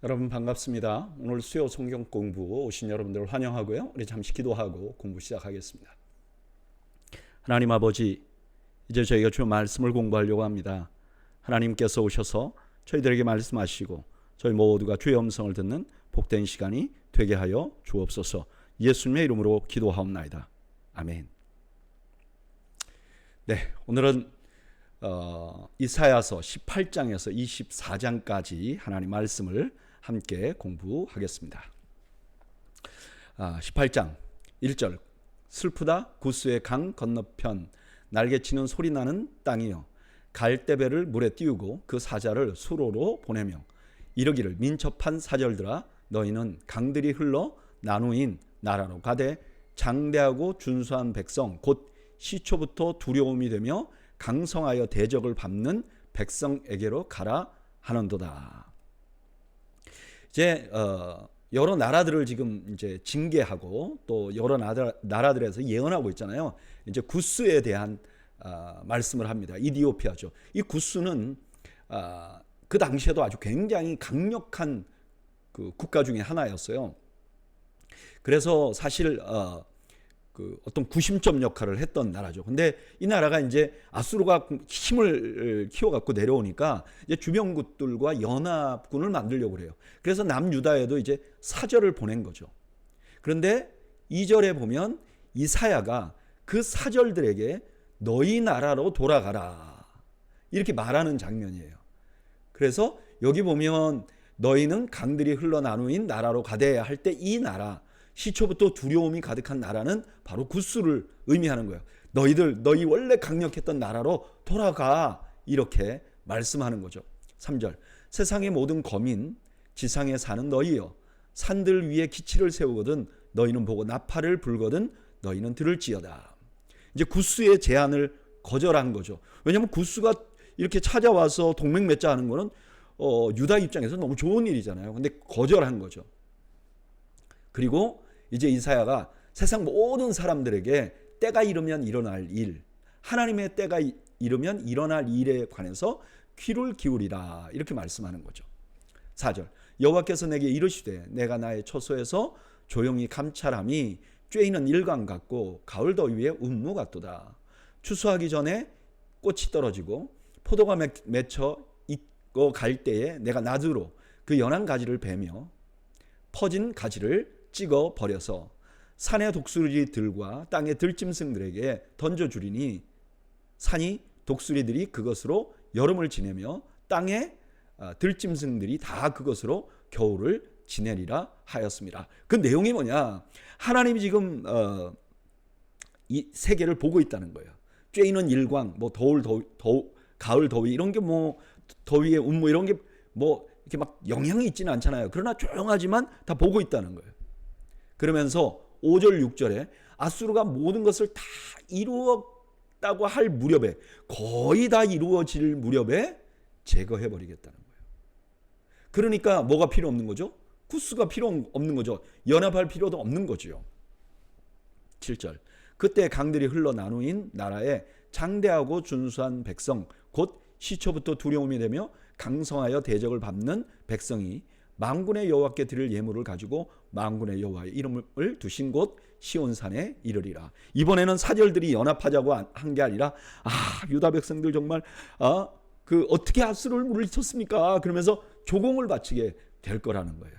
여러분 반갑습니다. 오늘 수요 성경 공부 오신 여러분들을 환영하고요. 우리 잠시 기도하고 공부 시작하겠습니다. 하나님 아버지, 이제 저희가 주의 말씀을 공부하려고 합니다. 하나님께서 오셔서 저희들에게 말씀하시고 저희 모두가 주의 음성을 듣는 복된 시간이 되게 하여 주옵소서. 예수님의 이름으로 기도하옵나이다. 아멘. 네, 오늘은 이사야서 18장에서 24장까지 하나님 말씀을 함께 공부하겠습니다. 18장 1절 슬프다 구스의 강 건너편 날개치는 소리 나는 땅이여 갈대배를 물에 띄우고 그 사자를 수로로 보내며 이르기를 민첩한 사절들아 너희는 강들이 흘러 나누인 나라로 가되 장대하고 준수한 백성 곧 시초부터 두려움이 되며 강성하여 대적을 밟는 백성에게로 가라 하는도다. 이제 여러 나라들을 지금 이제 징계하고 또 여러 나라들에서 예언하고 있잖아요. 이제 구스에 대한 말씀을 합니다. 이디오피아죠. 이 구스는 그 당시에도 아주 굉장히 강력한 그 국가 중에 하나였어요. 그래서 사실 어떤 구심점 역할을 했던 나라죠. 근데 이 나라가 이제 아수르가 힘을 키워갖고 내려오니까 이제 주변국들과 연합군을 만들려고 그래요. 그래서 남유다에도 이제 사절을 보낸 거죠. 그런데 2절에 보면 이사야가 그 사절들에게 너희 나라로 돌아가라 이렇게 말하는 장면이에요. 그래서 여기 보면 너희는 강들이 흘러 나누인 나라로 가되 할 때 이 나라 시초부터 두려움이 가득한 나라는 바로 구스를 의미하는 거예요. 너희 원래 강력했던 나라로 돌아가 이렇게 말씀하는 거죠. 3절 세상의 모든 거민 지상에 사는 너희여 산들 위에 기치를 세우거든 너희는 보고 나팔을 불거든 너희는 들을지어다. 이제 구스의 제안을 거절한 거죠. 왜냐하면 구스가 이렇게 찾아와서 동맹 맺자 하는 거는 유다 입장에서 너무 좋은 일이잖아요. 근데 거절한 거죠. 그리고 이제 이사야가 세상 모든 사람들에게 때가 이르면 일어날 일, 하나님의 때가 이르면 일어날 일에 관해서 귀를 기울이라 이렇게 말씀하는 거죠. 4절 여호와께서 내게 이르시되 내가 나의 처소에서 조용히 감찰함이 쬐이는 일광 같고 가을 더위에 운무 같도다. 추수하기 전에 꽃이 떨어지고 포도가 맺혀 있고 갈 때에 내가 낫으로 그 연한 가지를 베며 퍼진 가지를 찍어 버려서 산의 독수리들과 땅의 들짐승들에게 던져주리니 산이 독수리들이 그것으로 여름을 지내며 땅의 들짐승들이 다 그것으로 겨울을 지내리라 하였습니다. 그 내용이 뭐냐? 하나님이 지금 이 세계를 보고 있다는 거예요. 쬐이는 일광, 뭐 가을 더위 이런 게 뭐 더위의 운무 이런 게 뭐 이렇게 막 영향이 있지는 않잖아요. 그러나 조용하지만 다 보고 있다는 거예요. 그러면서 5절 6절에 아수르가 모든 것을 다 이루었다고 할 무렵에 거의 다 이루어질 무렵에 제거해버리겠다는 거예요. 그러니까 뭐가 필요 없는 거죠? 구스가 필요 없는 거죠. 연합할 필요도 없는 거죠. 7절 그때 강들이 흘러 나누인 나라에 장대하고 준수한 백성 곧 시초부터 두려움이 되며 강성하여 대적을 밟는 백성이 만군의 여호와께 드릴 예물을 가지고 만군의 여호와의 이름을 두신 곳 시온산에 이르리라. 이번에는 사절들이 연합하자고 한 게 아니라 유다 백성들 정말 그 어떻게 아수르를 물리쳤습니까? 그러면서 조공을 바치게 될 거라는 거예요.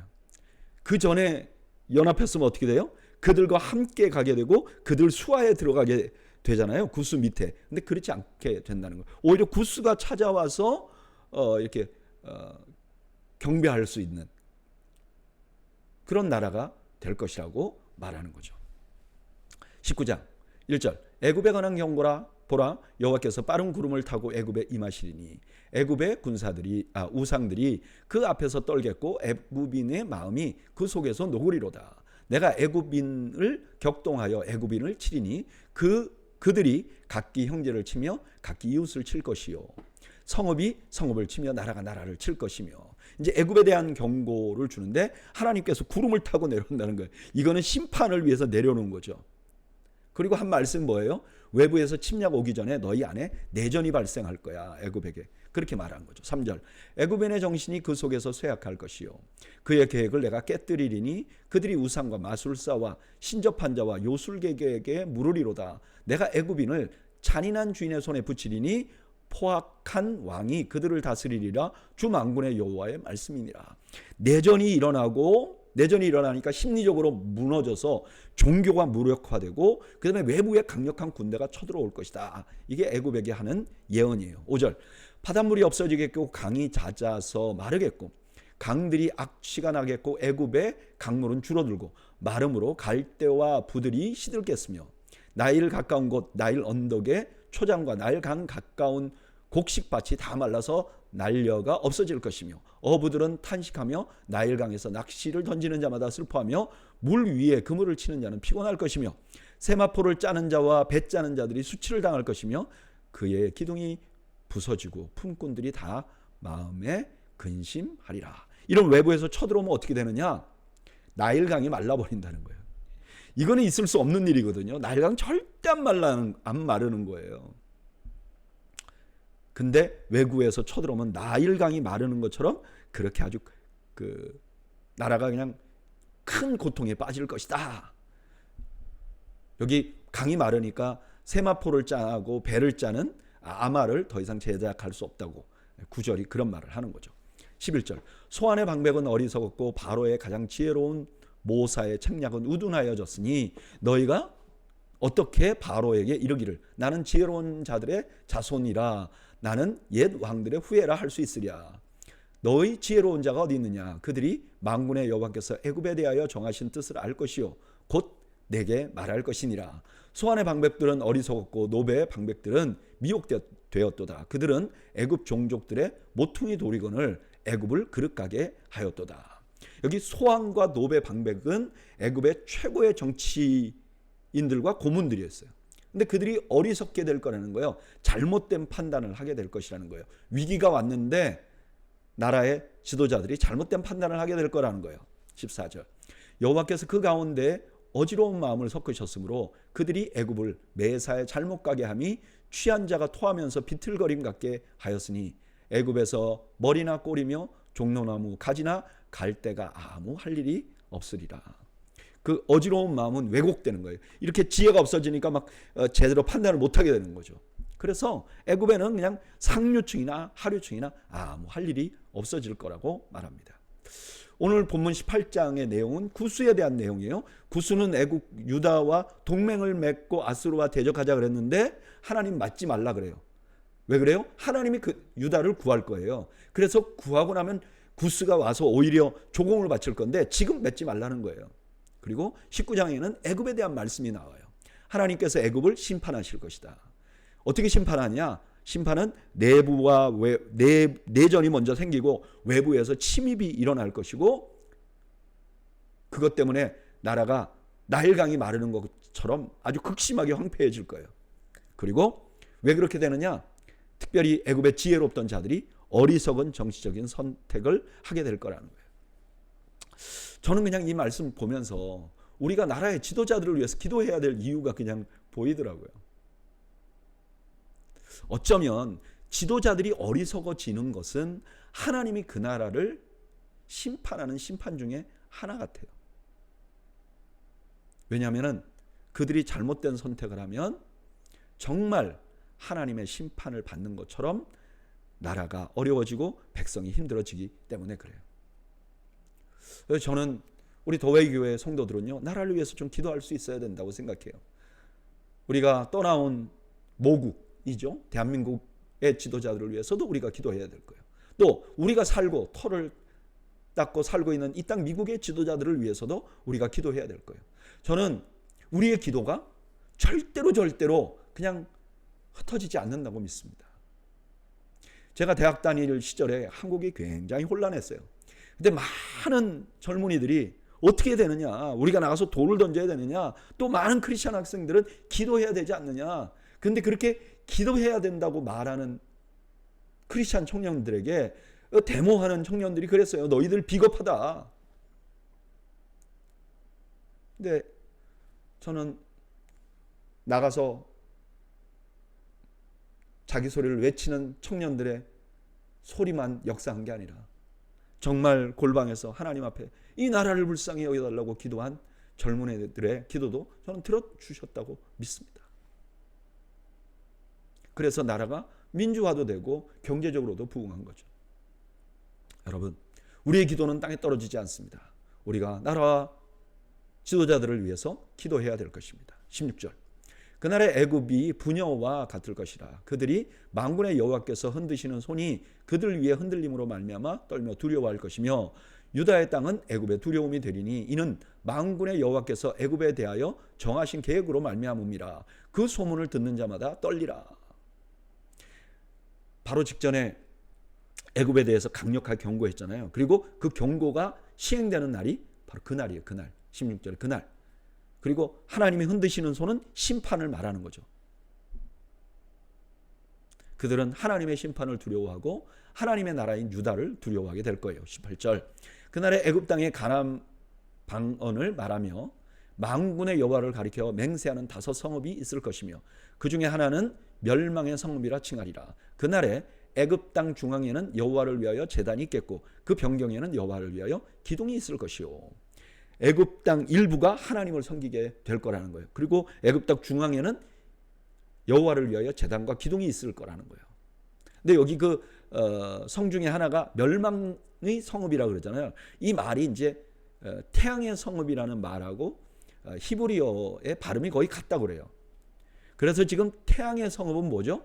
그 전에 연합했으면 어떻게 돼요? 그들과 함께 가게 되고 그들 수하에 들어가게 되잖아요. 구스 밑에. 근데 그렇지 않게 된다는 거예요. 오히려 구스가 찾아와서 이렇게 경배할 수 있는 그런 나라가 될 것이라고 말하는 거죠. 19장 1절 애굽에 관한 경고라 보라 여호와께서 빠른 구름을 타고 애굽에 임하시리니 애굽의 우상들이 그 앞에서 떨겠고 애굽인의 마음이 그 속에서 녹으리로다. 내가 애굽인을 격동하여 애굽인을 치리니 그들이 각기 형제를 치며 각기 이웃을 칠 것이요 성읍이 성읍을 치며 나라가 나라를 칠 것이며. 이제 애굽에 대한 경고를 주는데 하나님께서 구름을 타고 내려온다는 거예요. 이거는 심판을 위해서 내려오는 거죠. 그리고 한 말씀 뭐예요? 외부에서 침략 오기 전에 너희 안에 내전이 발생할 거야. 애굽에게. 그렇게 말한 거죠. 3절 애굽인의 정신이 그 속에서 쇠약할 것이요 그의 계획을 내가 깨뜨리리니 그들이 우상과 마술사와 신접한 자와 요술계에게 물으리로다. 내가 애굽인을 잔인한 주인의 손에 붙이리니 포악한 왕이 그들을 다스리리라. 주 만군의 여호와의 말씀이니라. 내전이 일어나니까 심리적으로 무너져서 종교가 무력화되고 그다음에 외부에 강력한 군대가 쳐들어올 것이다. 이게 애굽에게 하는 예언이에요. 5절 바닷물이 없어지겠고 강이 잦아서 마르겠고 강들이 악취가 나겠고 애굽의 강물은 줄어들고 마름으로 갈대와 부들이 시들겠으며 나일 가까운 곳 나일 언덕의 초장과 나일 강 가까운 곡식밭이 다 말라서 날려가 없어질 것이며 어부들은 탄식하며 나일강에서 낚시를 던지는 자마다 슬퍼하며 물 위에 그물을 치는 자는 피곤할 것이며 세마포를 짜는 자와 배 짜는 자들이 수치를 당할 것이며 그의 기둥이 부서지고 품꾼들이 다 마음에 근심하리라. 이런 외부에서 쳐들어오면 어떻게 되느냐? 나일강이 말라버린다는 거예요. 이거는 있을 수 없는 일이거든요. 나일강 절대 안 마르는 거예요. 근데 외구에서 쳐들어오면 나일강이 마르는 것처럼 그렇게 아주 그 나라가 그냥 큰 고통에 빠질 것이다. 여기 강이 마르니까 세마포를 짜고 배를 짜는 아마를 더 이상 제작할 수 없다고 구절이 그런 말을 하는 거죠. 11절 소안의 방백은 어리석었고 바로의 가장 지혜로운 모사의 책략은 우둔하여졌으니 너희가 어떻게 바로에게 이르기를 나는 지혜로운 자들의 자손이라 나는 옛 왕들의 후예라 할 수 있으랴. 너희 지혜로운 자가 어디 있느냐? 그들이 만군의 여호와께서 애굽에 대하여 정하신 뜻을 알 것이요 곧 내게 말할 것이니라. 소안의 방백들은 어리석었고 노베의 방백들은 미혹되었도다. 그들은 애굽 종족들의 모퉁이 도리건을 애굽을 그릇가게 하였도다. 여기 소안과 노베 방백은 애굽의 최고의 정치인들과 고문들이었어요. 근데 그들이 어리석게 될 거라는 거예요. 잘못된 판단을 하게 될 것이라는 거예요. 위기가 왔는데 나라의 지도자들이 잘못된 판단을 하게 될 거라는 거예요. 14절 여호와께서 그 가운데 어지러운 마음을 섞으셨으므로 그들이 애굽을 매사에 잘못 가게 함이 취한 자가 토하면서 비틀거림 같게 하였으니 애굽에서 머리나 꼬리며 종로나무 가지나 갈대가 아무 할 일이 없으리라. 그 어지러운 마음은 왜곡되는 거예요. 이렇게 지혜가 없어지니까 막 제대로 판단을 못하게 되는 거죠. 그래서 애굽에는 그냥 상류층이나 하류층이나 아무 할 일이 없어질 거라고 말합니다. 오늘 본문 18장의 내용은 구스에 대한 내용이에요. 구스는 애굽 유다와 동맹을 맺고 아수르와 대적하자 그랬는데 하나님 맞지 말라 그래요. 왜 그래요? 하나님이 그 유다를 구할 거예요. 그래서 구하고 나면 구스가 와서 오히려 조공을 바칠 건데 지금 맺지 말라는 거예요. 그리고 19장에는 애굽에 대한 말씀이 나와요. 하나님께서 애굽을 심판하실 것이다. 어떻게 심판하냐? 심판은 내부와 내전이 먼저 생기고 외부에서 침입이 일어날 것이고 그것 때문에 나라가 나일강이 마르는 것처럼 아주 극심하게 황폐해질 거예요. 그리고 왜 그렇게 되느냐? 특별히 애굽의 지혜롭던 자들이 어리석은 정치적인 선택을 하게 될 거라는 거예요. 저는 그냥 이 말씀 보면서 우리가 나라의 지도자들을 위해서 기도해야 될 이유가 그냥 보이더라고요. 어쩌면 지도자들이 어리석어지는 것은 하나님이 그 나라를 심판하는 심판 중에 하나 같아요. 왜냐하면 그들이 잘못된 선택을 하면 정말 하나님의 심판을 받는 것처럼 나라가 어려워지고 백성이 힘들어지기 때문에 그래요. 그래서 저는 우리 도회교회 성도들은요, 나라를 위해서 좀 기도할 수 있어야 된다고 생각해요. 우리가 떠나온 모국이죠. 대한민국의 지도자들을 위해서도 우리가 기도해야 될 거예요. 또 우리가 살고 터를 닦고 살고 있는 이 땅 미국의 지도자들을 위해서도 우리가 기도해야 될 거예요. 저는 우리의 기도가 절대로 그냥 흩어지지 않는다고 믿습니다. 제가 대학 다닐 시절에 한국이 굉장히 혼란했어요. 근데 많은 젊은이들이 어떻게 되느냐, 우리가 나가서 돌을 던져야 되느냐, 또 많은 크리스천 학생들은 기도해야 되지 않느냐. 근데 그렇게 기도해야 된다고 말하는 크리스천 청년들에게 데모하는 청년들이 그랬어요. 너희들 비겁하다. 근데 저는 나가서 자기 소리를 외치는 청년들의 소리만 역사한 게 아니라 정말 골방에서 하나님 앞에 이 나라를 불쌍히 여겨달라고 기도한 젊은이들의 기도도 저는 들어주셨다고 믿습니다. 그래서 나라가 민주화도 되고 경제적으로도 부흥한 거죠. 여러분, 우리의 기도는 땅에 떨어지지 않습니다. 우리가 나라와 지도자들을 위해서 기도해야 될 것입니다. 16절, 그날의 애굽이 부녀와 같을 것이라. 그들이 만군의 여호와께서 흔드시는 손이 그들 위에 흔들림으로 말미암아 떨며 두려워할 것이며 유다의 땅은 애굽의 두려움이 되리니 이는 만군의 여호와께서 애굽에 대하여 정하신 계획으로 말미암음이라. 그 소문을 듣는 자마다 떨리라. 바로 직전에 애굽에 대해서 강력하게 경고했잖아요. 그리고 그 경고가 시행되는 날이 바로 그날이에요. 그날. 16절 그날. 그리고 하나님이 흔드시는 손은 심판을 말하는 거죠. 그들은 하나님의 심판을 두려워하고 하나님의 나라인 유다를 두려워하게 될 거예요. 18절, 그날에 애굽 땅의 가나안 방언을 말하며 만군의 여호와를 가리켜 맹세하는 5 성읍이 있을 것이며 그 중에 하나는 멸망의 성읍이라 칭하리라. 그날에 애굽 땅 중앙에는 여호와를 위하여 제단이 있겠고 그 변경에는 여호와를 위하여 기둥이 있을 것이요. 애굽 땅 일부가 하나님을 섬기게 될 거라는 거예요. 그리고 애굽 땅 중앙에는 여호와를 위하여 제단과 기둥이 있을 거라는 거예요. 근데 여기 그 성 중에 하나가 멸망의 성읍이라고 그러잖아요. 이 말이 이제 태양의 성읍이라는 말하고 히브리어의 발음이 거의 같다고 그래요. 그래서 지금 태양의 성읍은 뭐죠?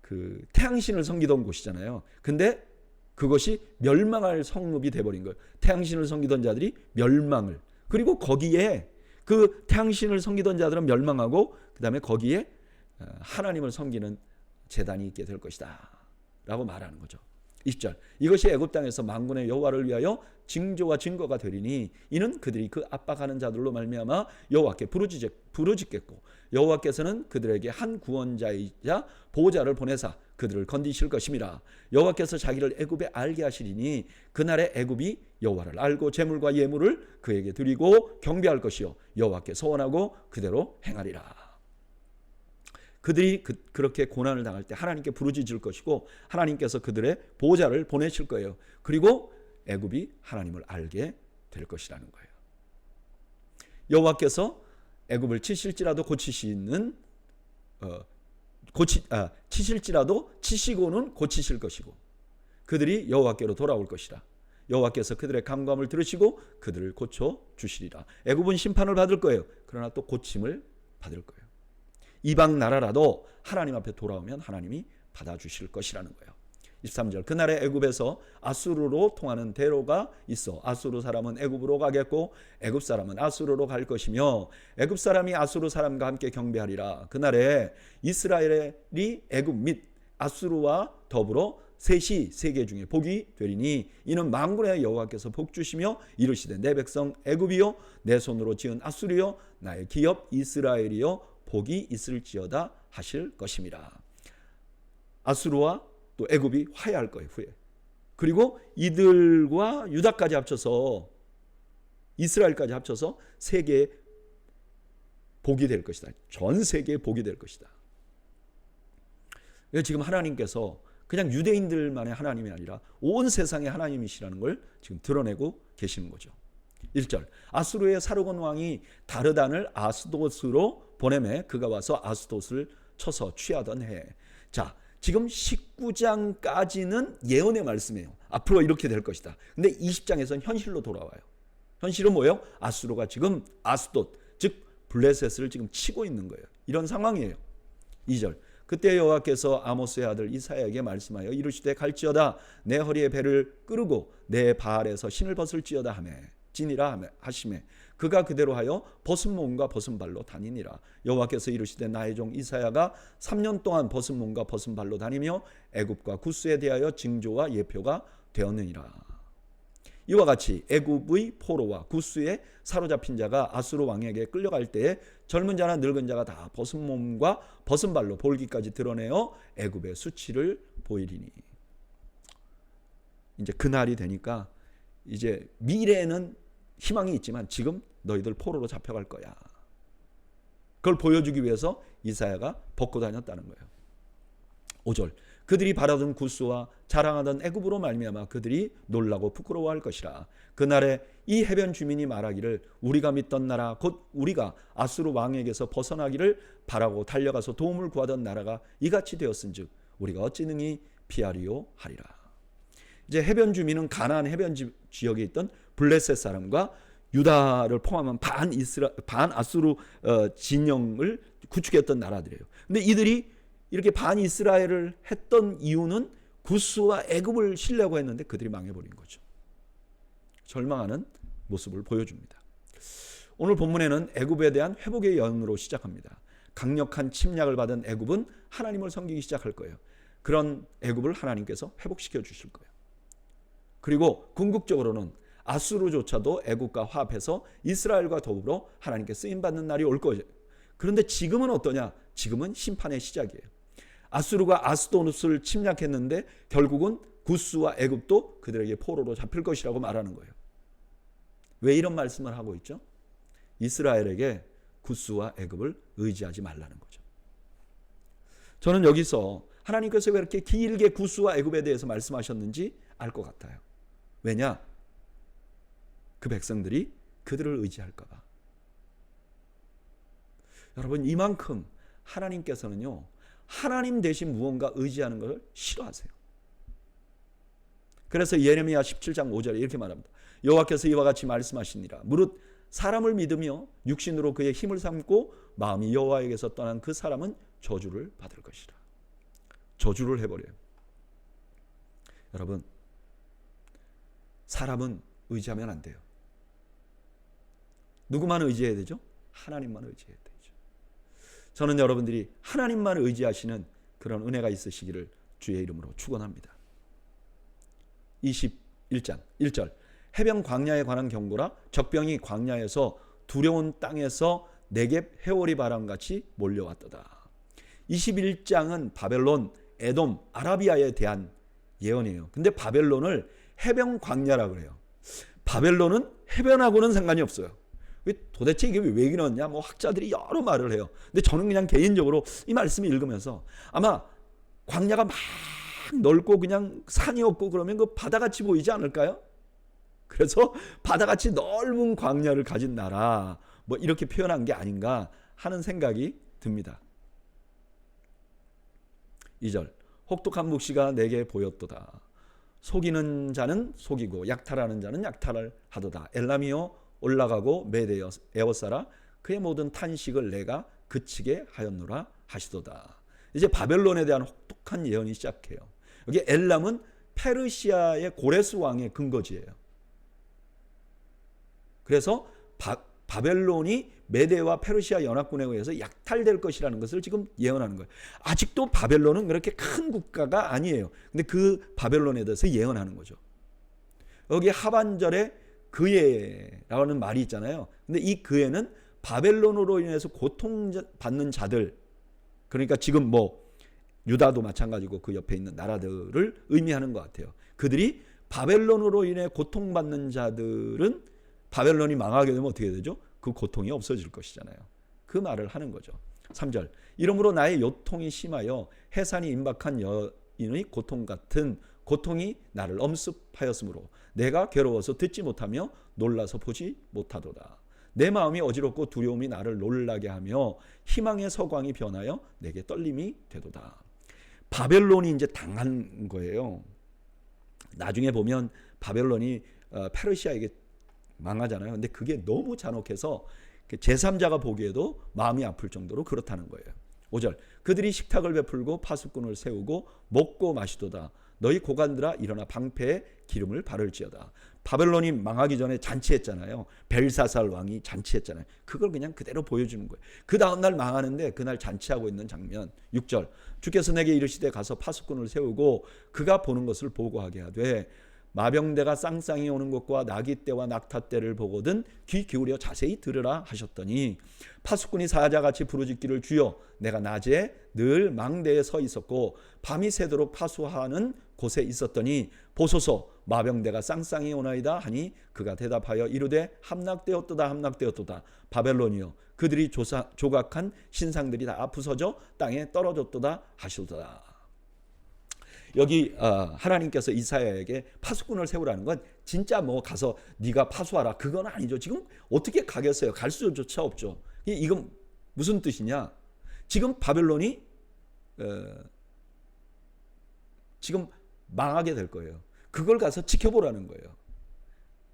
그 태양신을 섬기던 곳이잖아요. 근데 그것이 멸망할 성읍이 돼버린 거예요. 태양신을 섬기던 자들이 멸망을, 그리고 거기에 그 태양신을 섬기던 자들은 멸망하고 그 다음에 거기에 하나님을 섬기는 제단이 있게 될 것이다 라고 말하는 거죠. 20절, 이것이 애굽 땅에서 만군의 여호와를 위하여 징조와 증거가 되리니 이는 그들이 그 압박하는 자들로 말미암아 여호와께 부르짖겠고 여호와께서는 그들에게 한 구원자이자 보호자를 보내사 그들을 건지실 것임이라. 여호와께서 자기를 애굽에 알게 하시리니 그날에 애굽이 여호와를 알고 재물과 예물을 그에게 드리고 경배할 것이요 여호와께 서원하고 그대로 행하리라. 그들이 그렇게 고난을 당할 때 하나님께 부르짖을 것이고 하나님께서 그들의 보호자를 보내실 거예요. 그리고 애굽이 하나님을 알게 될 것이라는 거예요. 여호와께서 애굽을 치실지라도 치실지라도 치시고는 고치실 것이고 그들이 여호와께로 돌아올 것이라. 여호와께서 그들의 간구함을 들으시고 그들을 고쳐 주시리라. 애굽은 심판을 받을 거예요. 그러나 또 고침을 받을 거예요. 이방 나라라도 하나님 앞에 돌아오면 하나님이 받아주실 것이라는 거예요. 23절, 그날에 애굽에서 아수르로 통하는 대로가 있어 아수르 사람은 애굽으로 가겠고 애굽 사람은 아수르로 갈 것이며 애굽 사람이 아수르 사람과 함께 경배하리라. 그날에 이스라엘이 애굽 및 아수르와 더불어 셋이 세계 중에 복이 되리니 이는 만군의 여호와께서 복 주시며 이르시되 내 백성 애굽이요 내 손으로 지은 아수르요 나의 기업 이스라엘이요 복이 있을지어다 하실 것입니다. 아수르와 또 애굽이 화해할 거예요. 후에. 그리고 이들과 유다까지 합쳐서 이스라엘까지 합쳐서 세계의 복이 될 것이다. 전 세계의 복이 될 것이다. 지금 하나님께서 그냥 유대인들만의 하나님이 아니라 온 세상의 하나님이시라는 걸 지금 드러내고 계시는 거죠. 1절, 아수르의 사르곤 왕이 다르단을 아스돗으로 보내매 그가 와서 아스돗을 쳐서 취하던 해. 자, 지금 19장까지는 예언의 말씀이에요. 앞으로 이렇게 될 것이다. 근데 20장에서는 현실로 돌아와요. 현실은 뭐예요? 아수르가 지금 아스돗, 즉 블레셋을 지금 치고 있는 거예요. 이런 상황이에요. 2절, 그때 여호와께서 아모스의 아들 이사야에게 말씀하여 이르시되 갈지어다 내 허리에 배를 끄르고 내 발에서 신을 벗을지어다 하매 지니라 하시매 그가 그대로 하여 벗은 몸과 벗은 발로 다니니라. 여호와께서 이르시되 나의 종 이사야가 3년 동안 벗은 몸과 벗은 발로 다니며 애굽과 구스에 대하여 징조와 예표가 되었느니라. 이와 같이 애굽의 포로와 구스에 사로잡힌 자가 아수르 왕에게 끌려갈 때에 젊은 자나 늙은 자가 다 벗은 몸과 벗은 발로 볼기까지 드러내어 애굽의 수치를 보이리니. 이제 그날이 되니까 이제 미래에는 희망이 있지만 지금 너희들 포로로 잡혀갈 거야. 그걸 보여주기 위해서 이사야가 벗고 다녔다는 거예요. 5절, 그들이 바라던 구스와 자랑하던 애굽으로 말미암아 그들이 놀라고 부끄러워할 것이라. 그날에 이 해변 주민이 말하기를 우리가 믿던 나라 곧 우리가 아수르 왕에게서 벗어나기를 바라고 달려가서 도움을 구하던 나라가 이같이 되었은즉 우리가 어찌 능히 피하리요 하리라. 이제 해변 주민은 가나안 해변 지역에 있던 블레셋 사람과 유다를 포함한 반 아수르 진영을 구축했던 나라들이에요. 근데 이들이 이렇게 반 이스라엘을 했던 이유는 구스와 애굽을 치려고 했는데 그들이 망해버린 거죠. 절망하는 모습을 보여줍니다. 오늘 본문에는 애굽에 대한 회복의 여인으로 시작합니다. 강력한 침략을 받은 애굽은 하나님을 섬기기 시작할 거예요. 그런 애굽을 하나님께서 회복시켜 주실 거예요. 그리고 궁극적으로는 아수르조차도 애굽과 화합해서 이스라엘과 더불어 하나님께 쓰임받는 날이 올 거예요. 그런데 지금은 어떠냐? 지금은 심판의 시작이에요. 아수르가 아스도누스를 침략했는데 결국은 구스와 애굽도 그들에게 포로로 잡힐 것이라고 말하는 거예요. 왜 이런 말씀을 하고 있죠? 이스라엘에게 구스와 애굽을 의지하지 말라는 거죠. 저는 여기서 하나님께서 왜 이렇게 길게 구스와 애굽에 대해서 말씀하셨는지 알 것 같아요. 왜냐? 그 백성들이 그들을 의지할까 봐. 여러분, 이만큼 하나님께서는요, 하나님 대신 무언가 의지하는 것을 싫어하세요. 그래서 예레미야 17장 5절에 이렇게 말합니다. 여호와께서 이와 같이 말씀하시니라. 무릇 사람을 믿으며 육신으로 그의 힘을 삼고 마음이 여호와에게서 떠난 그 사람은 저주를 받을 것이라. 저주를 해버려요. 여러분, 사람은 의지하면 안 돼요. 누구만 의지해야 되죠? 하나님만 의지해야 되죠. 저는 여러분들이 하나님만 의지하시는 그런 은혜가 있으시기를 주의 이름으로 축원합니다. 21장 1절 해변 광야에 관한 경고라. 적병이 광야에서 두려운 땅에서 네겝 해오리 바람같이 몰려왔도다. 21장은 바벨론, 에돔, 아라비아에 대한 예언이에요. 근데 바벨론을 해변 광야라고 그래요. 바벨론은 해변하고는 상관이 없어요. 도대체 이게 왜 그러냐? 뭐 학자들이 여러 말을 해요. 근데 저는 그냥 개인적으로 이 말씀을 읽으면서 아마 광야가 막 넓고 그냥 산이 없고 그러면 그 바다같이 보이지 않을까요? 그래서 바다같이 넓은 광야를 가진 나라, 뭐 이렇게 표현한 게 아닌가 하는 생각이 듭니다. 2절 혹독한 묵시가 내게 보였도다. 속이는 자는 속이고 약탈하는 자는 약탈을 하도다. 엘람이여 올라가고 메대여 에워싸라. 그의 모든 탄식을 내가 그치게 하였노라 하시도다. 이제 바벨론에 대한 혹독한 예언이 시작해요. 여기 엘람은 페르시아의 고레스 왕의 근거지예요. 그래서 바벨론이 메대와 페르시아 연합군에 의해서 약탈될 것이라는 것을 지금 예언하는 거예요. 아직도 바벨론은 그렇게 큰 국가가 아니에요. 근데 그 바벨론에 대해서 예언하는 거죠. 여기 하반절에 그애라는 말이 있잖아요. 근데 이 그애는 바벨론으로 인해서 고통받는 자들, 그러니까 지금 뭐 유다도 마찬가지고 그 옆에 있는 나라들을 의미하는 것 같아요. 그들이 바벨론으로 인해 고통받는 자들은 바벨론이 망하게 되면 어떻게 되죠? 그 고통이 없어질 것이잖아요. 그 말을 하는 거죠. 3절 이러므로 나의 요통이 심하여 해산이 임박한 여인의 고통 같은 고통이 나를 엄습하였으므로 내가 괴로워서 듣지 못하며 놀라서 보지 못하도다. 내 마음이 어지럽고 두려움이 나를 놀라게 하며 희망의 서광이 변하여 내게 떨림이 되도다. 바벨론이 이제 당한 거예요. 나중에 보면 바벨론이 페르시아에게 망하잖아요. 근데 그게 너무 잔혹해서 제3자가 보기에도 마음이 아플 정도로 그렇다는 거예요. 5절 그들이 식탁을 베풀고 파수꾼을 세우고 먹고 마시도다. 너희 고관들아 일어나 방패에 기름을 바를지어다. 바벨론이 망하기 전에 잔치했잖아요. 벨사살 왕이 잔치했잖아요. 그걸 그냥 그대로 보여주는 거예요. 그 다음날 망하는데 그날 잔치하고 있는 장면. 6절 주께서 내게 이르시되 가서 파수꾼을 세우고 그가 보는 것을 보고하게 하되 마병대가 쌍쌍이 오는 것과 나귀떼와 낙타떼를 보거든 귀 기울여 자세히 들으라 하셨더니 파수꾼이 사자같이 부르짖기를 주여 내가 낮에 늘 망대에 서 있었고 밤이 새도록 파수하는 곳에 있었더니 보소서 마병대가 쌍쌍이 오나이다 하니 그가 대답하여 이르되 함락되었도다 함락되었도다. 바벨론이여 그들이 조각한 신상들이 다 부서져 땅에 떨어졌도다 하시도다. 여기 하나님께서 이사야에게 파수꾼을 세우라는 건 진짜 뭐 가서 네가 파수하라 그건 아니죠. 지금 어떻게 가겠어요? 갈 수조차 없죠. 이건 무슨 뜻이냐? 지금 바벨론이 지금 망하게 될 거예요. 그걸 가서 지켜보라는 거예요.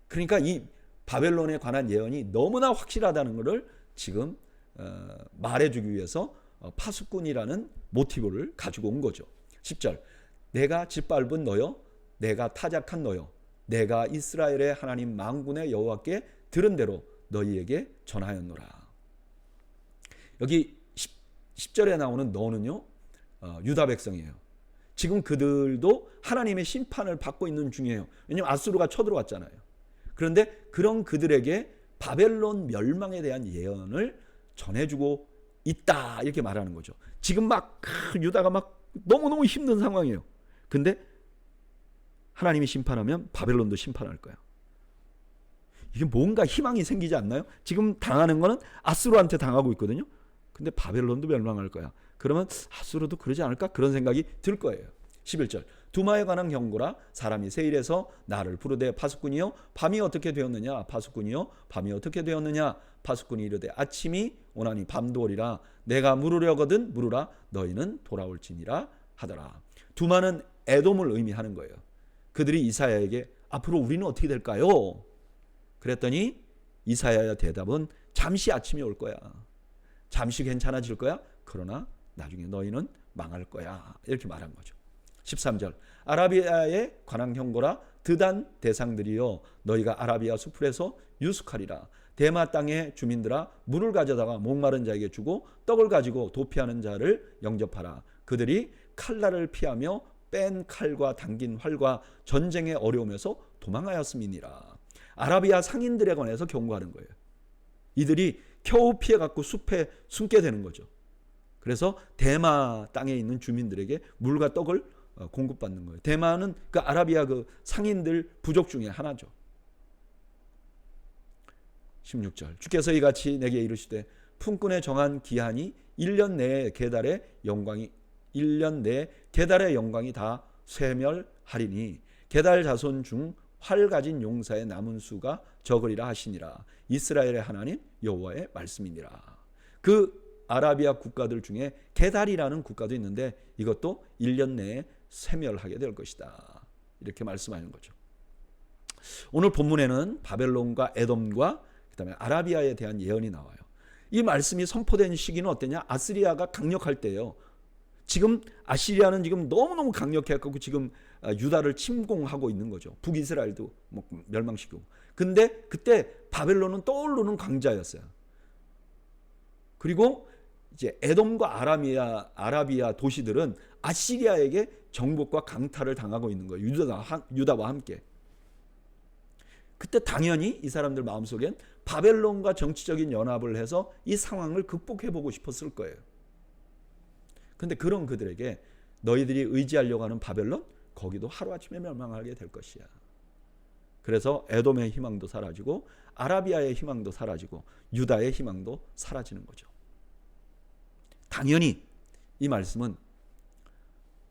그러니까 이 바벨론에 관한 예언이 너무나 확실하다는 것을 지금 말해주기 위해서 파수꾼이라는 모티브를 가지고 온 거죠. 10절 내가 짓밟은 너여 내가 타작한 너여 내가 이스라엘의 하나님 만군의 여호와께 들은 대로 너희에게 전하였노라. 여기 10절에 나오는 너는요 유다 백성이에요. 지금 그들도 하나님의 심판을 받고 있는 중이에요. 왜냐하면 아수르가 쳐들어왔잖아요. 그런데 그런 그들에게 바벨론 멸망에 대한 예언을 전해주고 있다 이렇게 말하는 거죠. 지금 막 유다가 막 너무너무 힘든 상황이에요. 근데 하나님이 심판하면 바벨론도 심판할 거야. 이게 뭔가 희망이 생기지 않나요? 지금 당하는 거는 아수르한테 당하고 있거든요. 근데 바벨론도 멸망할 거야. 그러면 아수르도 그러지 않을까? 그런 생각이 들 거예요. 11절 두마에 관한 경고라. 사람이 세일에서 나를 부르되 파수꾼이여 밤이 어떻게 되었느냐. 파수꾼이여 밤이 어떻게 되었느냐. 파수꾼이 이르되 아침이 오나니 밤도 오리라. 내가 물으려거든 물으라. 너희는 돌아올지니라 하더라. 두마는 에돔을 의미하는 거예요. 그들이 이사야에게 앞으로 우리는 어떻게 될까요? 그랬더니 이사야의 대답은 잠시 아침이 올 거야. 잠시 괜찮아질 거야. 그러나 나중에 너희는 망할 거야. 이렇게 말한 거죠. 13절 아라비아에 관한 경고라. 드단 대상들이여 너희가 아라비아 수풀에서 유숙하리라. 대마 땅의 주민들아 물을 가져다가 목마른 자에게 주고 떡을 가지고 도피하는 자를 영접하라. 그들이 칼날을 피하며 뺀 칼과 당긴 활과 전쟁의 어려움에서 도망하였음이니라. 아라비아 상인들에 관해서 경고하는 거예요. 이들이 겨우 피해갖고 숲에 숨게 되는 거죠. 그래서 대마 땅에 있는 주민들에게 물과 떡을 공급받는 거예요. 대마는 그 아라비아 그 상인들 부족 중에 하나죠. 16절 주께서 이같이 내게 이르시되 품꾼에 정한 기한이 1년 내에 게달의 영광이 1년 내에 게달의 영광이 다 쇠멸하리니 게달 자손 중 활 가진 용사의 남은 수가 적으리라 하시니라. 이스라엘의 하나님 여호와의 말씀이니라. 그 아라비아 국가들 중에 게달이라는 국가도 있는데 이것도 1년 내에 쇠멸하게 될 것이다. 이렇게 말씀하는 거죠. 오늘 본문에는 바벨론과 에돔과 그다음에 아라비아에 대한 예언이 나와요. 이 말씀이 선포된 시기는 어땠냐? 아시리아가 강력할 때예요. 지금 아시리아는 지금 너무너무 강력해갖고 지금 유다를 침공하고 있는 거죠. 북이스라엘도 뭐 멸망시키고. 근데 그때 바벨론은 떠오르는 강자였어요. 그리고 이제 에돔과 아라비아 도시들은 아시리아에게 정복과 강탈을 당하고 있는 거예요. 유다와 함께. 그때 당연히 이 사람들 마음속엔 바벨론과 정치적인 연합을 해서 이 상황을 극복해보고 싶었을 거예요. 근데 그런 그들에게 너희들이 의지하려고 하는 바벨론 거기도 하루아침에 멸망하게 될 것이야. 그래서 에돔의 희망도 사라지고 아라비아의 희망도 사라지고 유다의 희망도 사라지는 거죠. 당연히 이 말씀은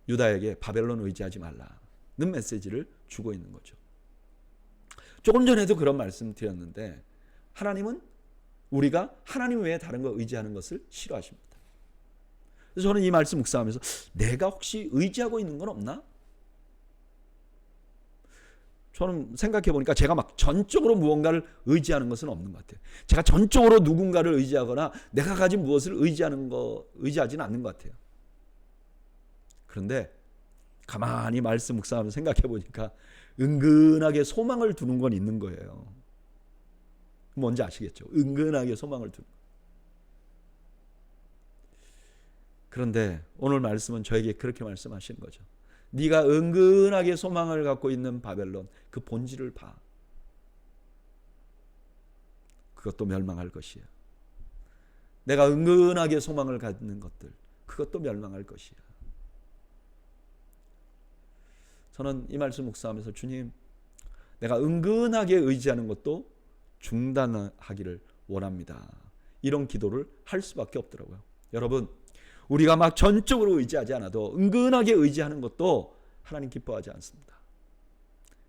유다에게 바벨론 의지하지 말라는 메시지를 주고 있는 거죠. 조금 전에도 그런 말씀 드렸는데 하나님은 우리가 하나님 외에 다른 거 의지하는 것을 싫어하십니다. 그래서 저는 이 말씀 묵상하면서 내가 혹시 의지하고 있는 건 없나? 저는 생각해 보니까 제가 막 전적으로 무언가를 의지하는 것은 없는 것 같아요. 제가 전적으로 누군가를 의지하거나 내가 가진 무엇을 의지하지는 않는 것 같아요. 그런데 가만히 말씀 묵상하면서 생각해 보니까 은근하게 소망을 두는 건 있는 거예요. 뭔지 아시겠죠? 은근하게 소망을 두는 거. 그런데 오늘 말씀은 저에게 그렇게 말씀하시는 거죠. 네가 은근하게 소망을 갖고 있는 바벨론 그 본질을 봐. 그것도 멸망할 것이야. 내가 은근하게 소망을 갖는 것들 그것도 멸망할 것이야. 저는 이 말씀 묵상하면서 주님 내가 은근하게 의지하는 것도 중단하기를 원합니다. 이런 기도를 할 수밖에 없더라고요. 여러분 우리가 막 전적으로 의지하지 않아도 은근하게 의지하는 것도 하나님 기뻐하지 않습니다.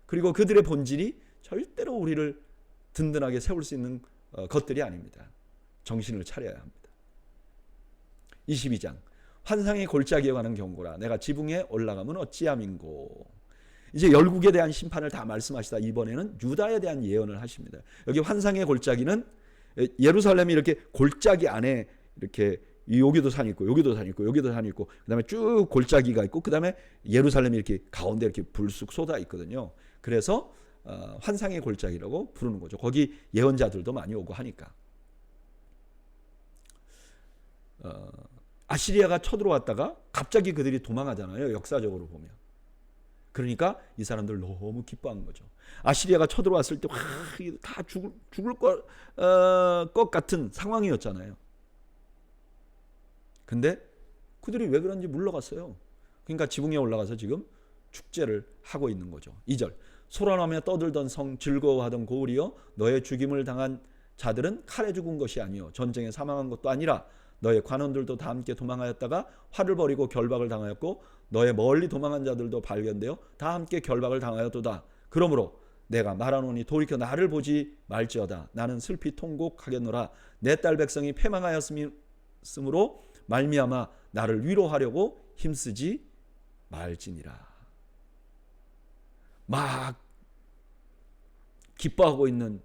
그리고 그들의 본질이 절대로 우리를 든든하게 세울 수 있는 것들이 아닙니다. 정신을 차려야 합니다. 22장 환상의 골짜기에 관한 경고라. 내가 지붕에 올라가면 어찌함인고. 이제 열국에 대한 심판을 다 말씀하시다 이번에는 유다에 대한 예언을 하십니다. 여기 환상의 골짜기는 예루살렘이 이렇게 골짜기 안에 이렇게 여기도 산 있고 여기도 산 있고 여기도 산 있고 그다음에 쭉 골짜기가 있고 그다음에 예루살렘이 이렇게 가운데 이렇게 불쑥 쏟아 있거든요. 그래서 환상의 골짜기라고 부르는 거죠. 거기 예언자들도 많이 오고 하니까. 아시리아가 쳐들어왔다가 갑자기 그들이 도망하잖아요. 역사적으로 보면. 그러니까 이 사람들 너무 기뻐한 거죠. 아시리아가 쳐들어왔을 때 다 죽을 것 같은 상황이었잖아요. 근데 그들이 왜 그런지 물러갔어요. 그러니까 지붕에 올라가서 지금 축제를 하고 있는 거죠. 2절 소란하며 떠들던 성 즐거워하던 고을이여 너의 죽임을 당한 자들은 칼에 죽은 것이 아니요 전쟁에 사망한 것도 아니라 너의 관원들도 다 함께 도망하였다가 화를 벌이고 결박을 당하였고 너의 멀리 도망한 자들도 발견되어 다 함께 결박을 당하였도다. 그러므로 내가 말하노니 돌이켜 나를 보지 말지어다. 나는 슬피 통곡하겠노라. 내 딸 백성이 패망하였으므로 말미암아 나를 위로하려고 힘쓰지 말지니라. 막 기뻐하고 있는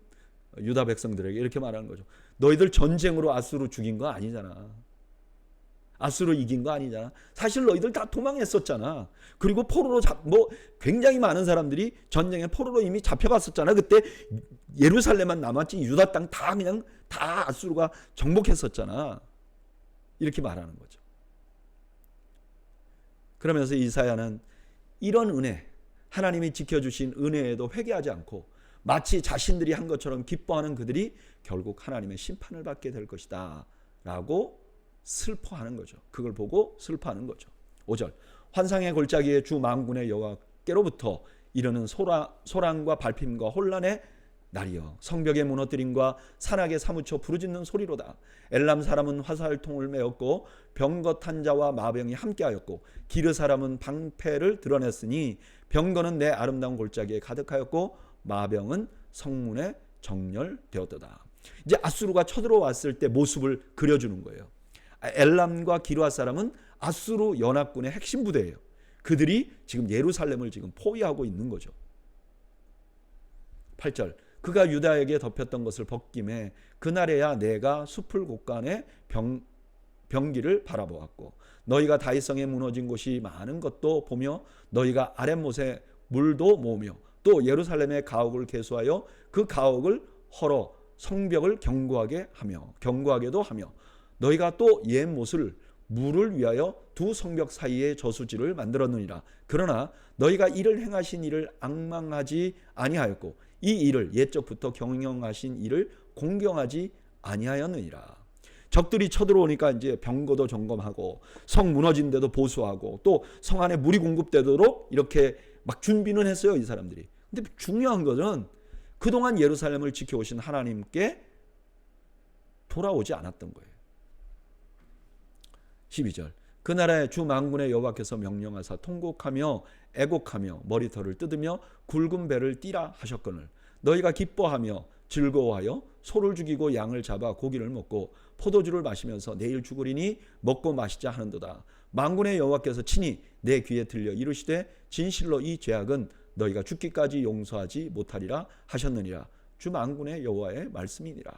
유다 백성들에게 이렇게 말하는 거죠. 너희들 전쟁으로 아수르 죽인 거 아니잖아. 아수르 이긴 거 아니잖아. 사실 너희들 다 도망했었잖아. 그리고 포로로 굉장히 많은 사람들이 전쟁에 포로로 이미 잡혀갔었잖아. 그때 예루살렘만 남았지 유다 땅 다 그냥 다 아수르가 정복했었잖아. 이렇게 말하는 거죠. 그러면서 이사야는 이런 은혜, 하나님이 지켜주신 은혜에도 회개하지 않고 마치 자신들이 한 것처럼 기뻐하는 그들이 결국 하나님의 심판을 받게 될 것이다 라고 슬퍼하는 거죠. 그걸 보고 슬퍼하는 거죠. 5절 환상의 골짜기에 주 만군의 여호와께로부터 이르는 소란과 발핌과 혼란의 날이여 성벽의 무너뜨림과 산악에 사무쳐 부르짖는 소리로다. 엘람 사람은 화살통을 메었고 병거 탄 자와 마병이 함께하였고 기르 사람은 방패를 드러냈으니 병거는 내 아름다운 골짜기에 가득하였고 마병은 성문에 정렬되었도다. 이제 아수르가 쳐들어왔을 때 모습을 그려주는 거예요. 엘람과 기르앗 사람은 아수르 연합군의 핵심 부대예요. 그들이 지금 예루살렘을 지금 포위하고 있는 거죠. 8절 그가 유다에게 덮였던 것을 벗김에 그날에야 내가 숲을 곳간에 병기를 바라보았고 너희가 다윗성에 무너진 곳이 많은 것도 보며 너희가 아랫못에 물도 모으며 또 예루살렘의 가옥을 개수하여 그 가옥을 헐어 성벽을 견고하게도 하며 너희가 또 옛 못을 물을 위하여 두 성벽 사이에 저수지를 만들었느니라. 그러나 너희가 이를 행하신 일을 앙망하지 아니하였고 이 일을 옛적부터 경영하신 일을 공경하지 아니하였느니라. 적들이 쳐들어오니까 이제 병거도 점검하고 성 무너진 데도 보수하고 또 성 안에 물이 공급되도록 이렇게 막 준비는 했어요, 이 사람들이. 근데 중요한 것은 그동안 예루살렘을 지켜오신 하나님께 돌아오지 않았던 거예요. 12절 그 나라에 주 만군의 여호와께서 명령하사 통곡하며 애곡하며 머리털을 뜯으며 굵은 배를 띠라 하셨거늘 너희가 기뻐하며 즐거워하여 소를 죽이고 양을 잡아 고기를 먹고 포도주를 마시면서 내일 죽으리니 먹고 마시자 하는도다. 만군의 여호와께서 친히 내 귀에 들려 이르시되 진실로 이 죄악은 너희가 죽기까지 용서하지 못하리라 하셨느니라. 주 만군의 여호와의 말씀이니라.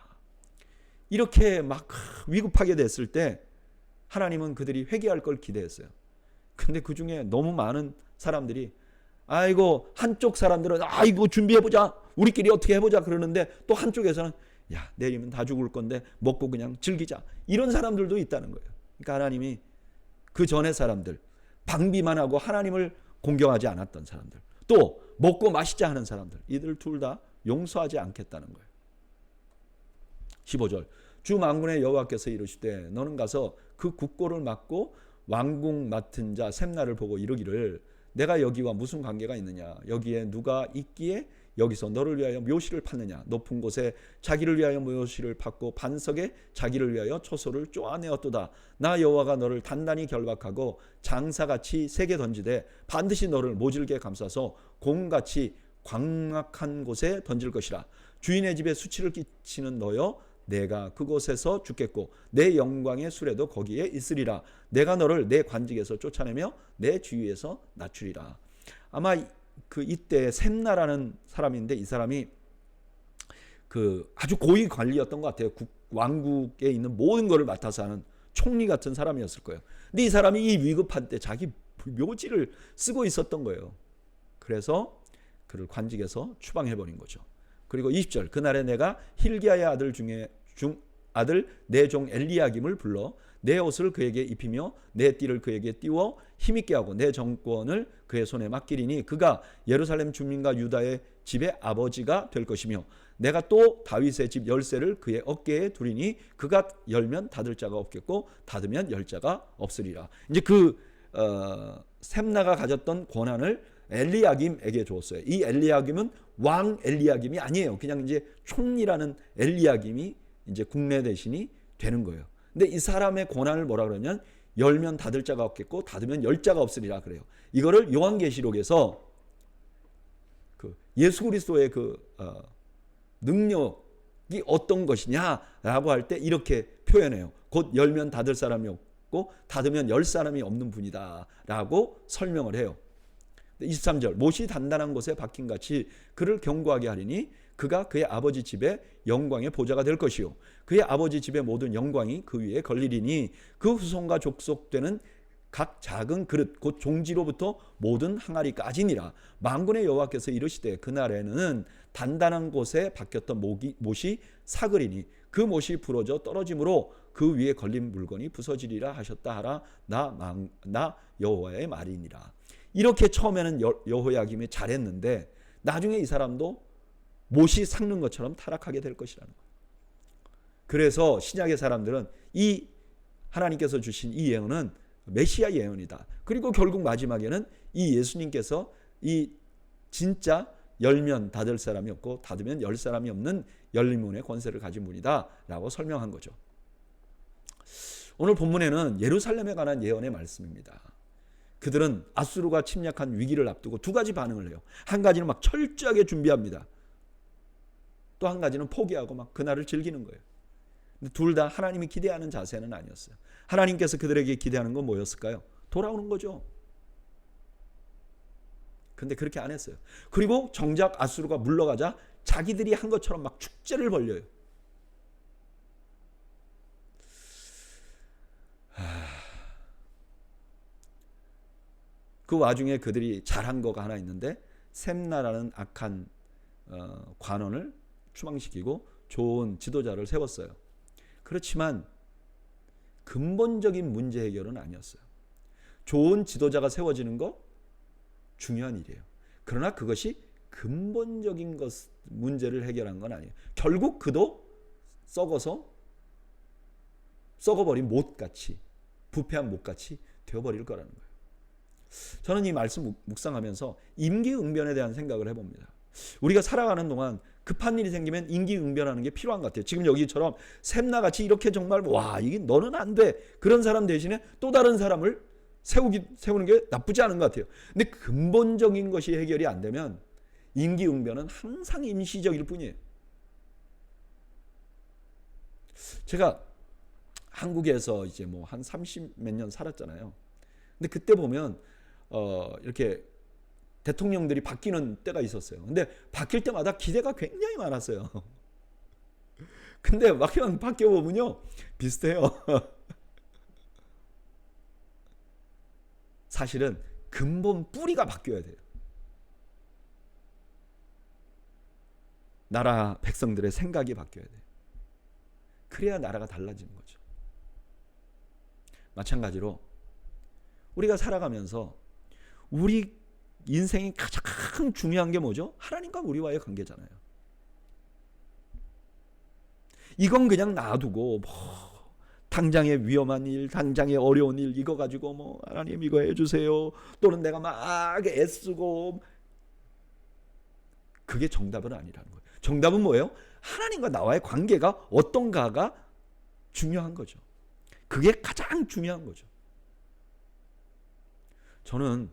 이렇게 막 위급하게 됐을 때 하나님은 그들이 회개할 걸 기대했어요. 근데 그 중에 너무 많은 사람들이 아이고 한쪽 사람들은 아이고 준비해보자 우리끼리 어떻게 해보자 그러는데 또 한쪽에서는 야 내일이면 다 죽을 건데 먹고 그냥 즐기자 이런 사람들도 있다는 거예요. 그러니까 하나님이 그 전에 사람들 방비만 하고 하나님을 공경하지 않았던 사람들 또 먹고 마시자 하는 사람들 이들 둘 다 용서하지 않겠다는 거예요. 15절 주 만군의 여호와께서 이르시되 너는 가서 그 국고를 막고 왕궁 맡은 자 셈나를 보고 이르기를 내가 여기와 무슨 관계가 있느냐 여기에 누가 있기에 여기서 너를 위하여 묘시를 팠느냐? 높은 곳에 자기를 위하여 묘시를 팠고 반석에 자기를 위하여 초소를 쪼아내었도다. 나 여호와가 너를 단단히 결박하고 장사같이 세게 던지되 반드시 너를 모질게 감싸서 공같이 광막한 곳에 던질 것이라. 주인의 집에 수치를 끼치는 너여, 내가 그곳에서 죽겠고 내 영광의 수레도 거기에 있으리라. 내가 너를 내 관직에서 쫓아내며 내 주위에서 낮추리라. 아마 이때 셈나라는 사람인데, 이 사람이 아주 고위 관리였던 것 같아요. 왕국에 있는 모든 것을 맡아서 하는 총리 같은 사람이었을 거예요. 근데 이 사람이 이 위급한 때 자기 묘지를 쓰고 있었던 거예요. 그래서 그를 관직에서 추방해버린 거죠. 그리고 20절, 그날에 내가 hilkiya의 아들 중에 아들 내 종 엘리야김을 불러 내 옷을 그에게 입히며 내 띠를 그에게 띄워 힘있게 하고 내 정권을 그의 손에 맡기리니 그가 예루살렘 주민과 유다의 집의 아버지가 될 것이며 내가 또 다윗의 집 열쇠를 그의 어깨에 두리니 그가 열면 닫을 자가 없겠고 닫으면 열 자가 없으리라. 이제 셈나가 가졌던 권한을 엘리야김에게 줬어요. 이 엘리야김은 왕 엘리야김이 아니에요. 그냥 이제 총리라는 엘리야김이 이제 국내 대신이 되는 거예요. 근데 이 사람의 권한을 뭐라 그러면 열면 닫을 자가 없겠고 닫으면 열 자가 없으리라 그래요. 이거를 요한계시록에서 예수 그리스도의 능력이 어떤 것이냐라고 할 때 이렇게 표현해요. 곧 열면 닫을 사람이 없고 닫으면 열 사람이 없는 분이다라고 설명을 해요. 23절, 못이 단단한 곳에 박힌 같이 그를 견고하게 하리니 그가 그의 아버지 집에 영광의 보좌가 될 것이요 그의 아버지 집의 모든 영광이 그 위에 걸리리니 그 후손과 족속되는 각 작은 그릇 곧 종지로부터 모든 항아리까지니라. 만군의 여호와께서 이르시되 그날에는 단단한 곳에 박혔던 못이 사그리니 그 못이 부러져 떨어짐으로 그 위에 걸린 물건이 부서지리라 하셨다 하라. 나 여호와의 말이니라. 이렇게 처음에는 여호야김이 잘했는데 나중에 이 사람도 못이 삭는 것처럼 타락하게 될 것이라는 거예요. 그래서 신약의 사람들은 이 하나님께서 주신 이 예언은 메시아 예언이다. 그리고 결국 마지막에는 이 예수님께서 이 진짜 열면 닫을 사람이 없고 닫으면 열 사람이 없는 열림문의 권세를 가진 분이다 라고 설명한 거죠. 오늘 본문에는 예루살렘에 관한 예언의 말씀입니다. 그들은 아수르가 침략한 위기를 앞두고 두 가지 반응을 해요. 한 가지는 막 철저하게 준비합니다. 또 한 가지는 포기하고 막 그날을 즐기는 거예요. 근데 둘 다 하나님이 기대하는 자세는 아니었어요. 하나님께서 그들에게 기대하는 건 뭐였을까요? 돌아오는 거죠. 근데 그렇게 안 했어요. 그리고 정작 아수르가 물러가자 자기들이 한 것처럼 막 축제를 벌려요. 그 와중에 그들이 잘한 거가 하나 있는데 셈나라는 악한 관원을 추방시키고 좋은 지도자를 세웠어요. 그렇지만 근본적인 문제 해결은 아니었어요. 좋은 지도자가 세워지는 거 중요한 일이에요. 그러나 그것이 근본적인 문제를 해결한 건 아니에요. 결국 그도 썩어버린 못같이, 부패한 못같이 되어버릴 거라는 거예요. 저는 이 말씀 묵상하면서 임기응변에 대한 생각을 해봅니다. 우리가 살아가는 동안 급한 일이 생기면 임기응변하는 게 필요한 것 같아요. 지금 여기처럼 셈나같이 이렇게 정말 이게 너는 안 돼. 그런 사람 대신에 또 다른 사람을 세우는 게 나쁘지 않은 것 같아요. 근데 근본적인 것이 해결이 안 되면 임기응변은 항상 임시적일 뿐이에요. 제가 한국에서 이제 한 30 몇 년 살았잖아요. 근데 그때 보면 이렇게 대통령들이 바뀌는 때가 있었어요. 근데 바뀔 때마다 기대가 굉장히 많았어요. 근데 막상 바뀌어보면요 비슷해요. 사실은 근본 뿌리가 바뀌어야 돼요. 나라 백성들의 생각이 바뀌어야 돼요. 그래야 나라가 달라지는 거죠. 마찬가지로 우리가 살아가면서 우리 인생이 가장 중요한 게 뭐죠? 하나님과 우리와의 관계잖아요. 이건 그냥 놔두고 당장의 위험한 일, 당장의 어려운 일 이거 가지고 하나님 이거 해주세요. 또는 내가 막 애쓰고 그게 정답은 아니라는 거예요. 정답은 뭐예요? 하나님과 나와의 관계가 어떤가가 중요한 거죠. 그게 가장 중요한 거죠. 저는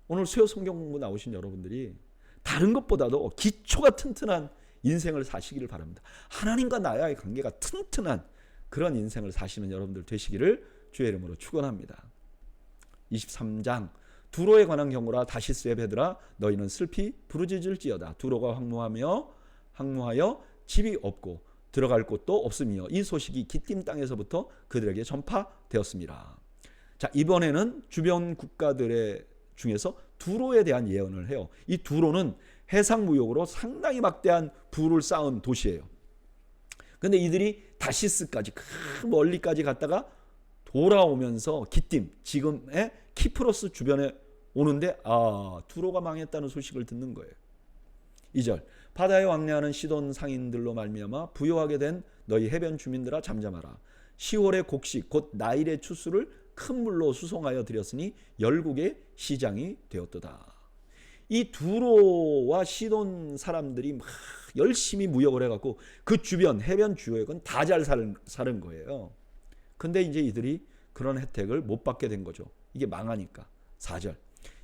오늘 수요 성경 공부 나오신 여러분들이 다른 것보다도 기초가 튼튼한 인생을 사시기를 바랍니다. 하나님과 나와의 관계가 튼튼한 그런 인생을 사시는 여러분들 되시기를 주의 이름으로 축원합니다. 23장 두로에 관한 경고라. 다시스의 배들아 너희는 슬피 부르짖을지어다. 두로가 항무하여 집이 없고 들어갈 곳도 없으며 이 소식이 기띔 땅에서부터 그들에게 전파되었습니다. 자, 이번에는 주변 국가들의 중에서 두로에 대한 예언을 해요. 이 두로는 해상 무역으로 상당히 막대한 부를 쌓은 도시예요. 근데 이들이 다시스까지 큰 멀리까지 갔다가 돌아오면서 기띔, 지금의 키프로스 주변에 오는데 두로가 망했다는 소식을 듣는 거예요. 2절 바다에 왕래하는 시돈 상인들로 말미암아 부요하게 된 너희 해변 주민들아 잠잠하라. 10월의 곡식 곧 나일의 추수를 큰 물로 수송하여 드렸으니 열국의 시장이 되었도다. 이 두로와 시돈 사람들이 막 열심히 무역을 해갖고 그 주변 해변 주역은 다 잘 사는 거예요. 근데 이제 이들이 그런 혜택을 못 받게 된 거죠. 이게 망하니까. 4절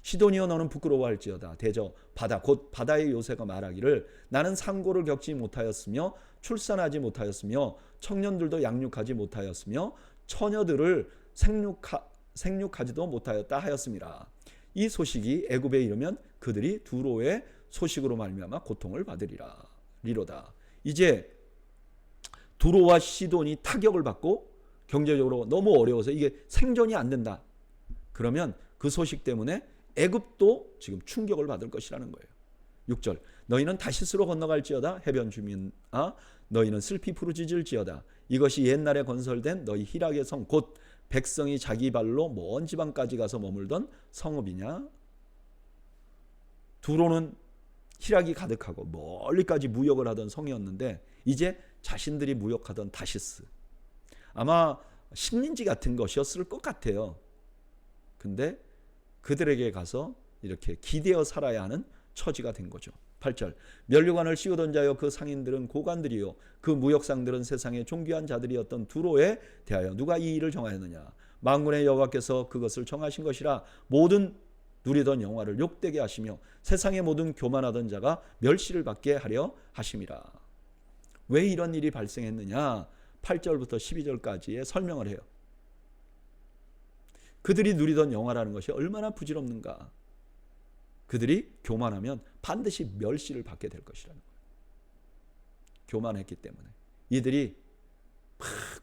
시돈이여 너는 부끄러워할지어다. 대저 바다 곧 바다의 요새가 말하기를 나는 상고를 겪지 못하였으며 출산하지 못하였으며 청년들도 양육하지 못하였으며 처녀들을 생육하지도 못하였다 하였습니다. 이 소식이 애굽에 이르면 그들이 두로의 소식으로 말미암아 고통을 받으리로다. 이제 두로와 시돈이 타격을 받고 경제적으로 너무 어려워서 이게 생존이 안 된다. 그러면 그 소식 때문에 애굽도 지금 충격을 받을 것이라는 거예요. 6절 너희는 다시스로 건너갈지어다. 해변 주민아 너희는 슬피 부르짖을지어다. 이것이 옛날에 건설된 너희 희락의 성 곧 백성이 자기 발로 먼 지방까지 가서 머물던 성읍이냐. 두로는 희락이 가득하고 멀리까지 무역을 하던 성이었는데 이제 자신들이 무역하던 다시스, 아마 식민지 같은 것이었을 것 같아요. 근데 그들에게 가서 이렇게 기대어 살아야 하는 처지가 된 거죠. 8절 면류관을 씌우던 자여 그 상인들은 고관들이요 그 무역상들은 세상의 존귀한 자들이었던 두로에 대하여 누가 이 일을 정하였느냐. 만군의 여호와께서 그것을 정하신 것이라. 모든 누리던 영화를 욕되게 하시며 세상의 모든 교만하던 자가 멸시를 받게 하려 하심이라. 왜 이런 일이 발생했느냐. 8절부터 12절까지의 설명을 해요. 그들이 누리던 영화라는 것이 얼마나 부질없는가. 그들이 교만하면 반드시 멸시를 받게 될 것이라는 거예요. 교만했기 때문에. 이들이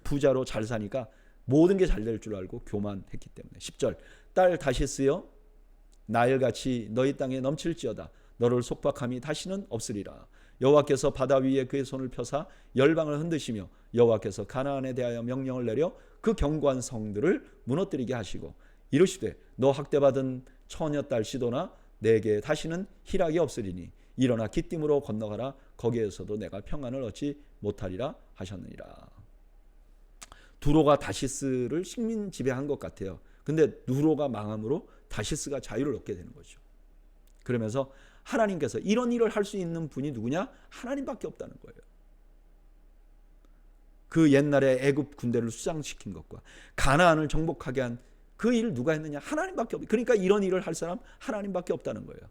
부자로 잘 사니까 모든 게 잘 될 줄 알고 교만했기 때문에. 10절 딸 다시스여 나일같이 너희 땅에 넘칠지어다. 너를 속박함이 다시는 없으리라. 여호와께서 바다 위에 그의 손을 펴사 열방을 흔드시며 여호와께서 가나안에 대하여 명령을 내려 그 견고한 성들을 무너뜨리게 하시고 이르시되 너 학대받은 처녀 딸 시도나 내게 다시는 희락이 없으리니 일어나 기띔으로 건너가라. 거기에서도 내가 평안을 얻지 못하리라 하셨느니라. 두로가 다시스를 식민 지배한 것 같아요. 근데 두로가 망함으로 다시스가 자유를 얻게 되는 거죠. 그러면서 하나님께서 이런 일을 할 수 있는 분이 누구냐? 하나님밖에 없다는 거예요. 그 옛날에 애굽 군대를 수장시킨 것과 가나안을 정복하게 한 그 일을 누가 했느냐? 하나님밖에 없어요. 그러니까 이런 일을 할 사람 하나님밖에 없다는 거예요.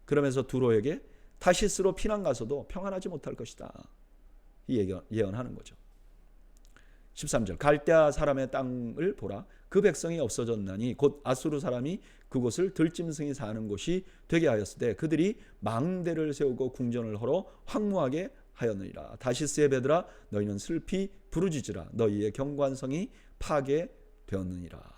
그러면서 두로에게 다시스로 피난 가서도 평안하지 못할 것이다. 이 예언하는 거죠. 13절 갈대아 사람의 땅을 보라. 그 백성이 없어졌나니 곧 아수르 사람이 그곳을 들짐승이 사는 곳이 되게 하였으되 그들이 망대를 세우고 궁전을 헐어 황무하게 하였느니라. 다시스의 배들아 너희는 슬피 부르짖으라. 너희의 경관성이 파괴되었느니라.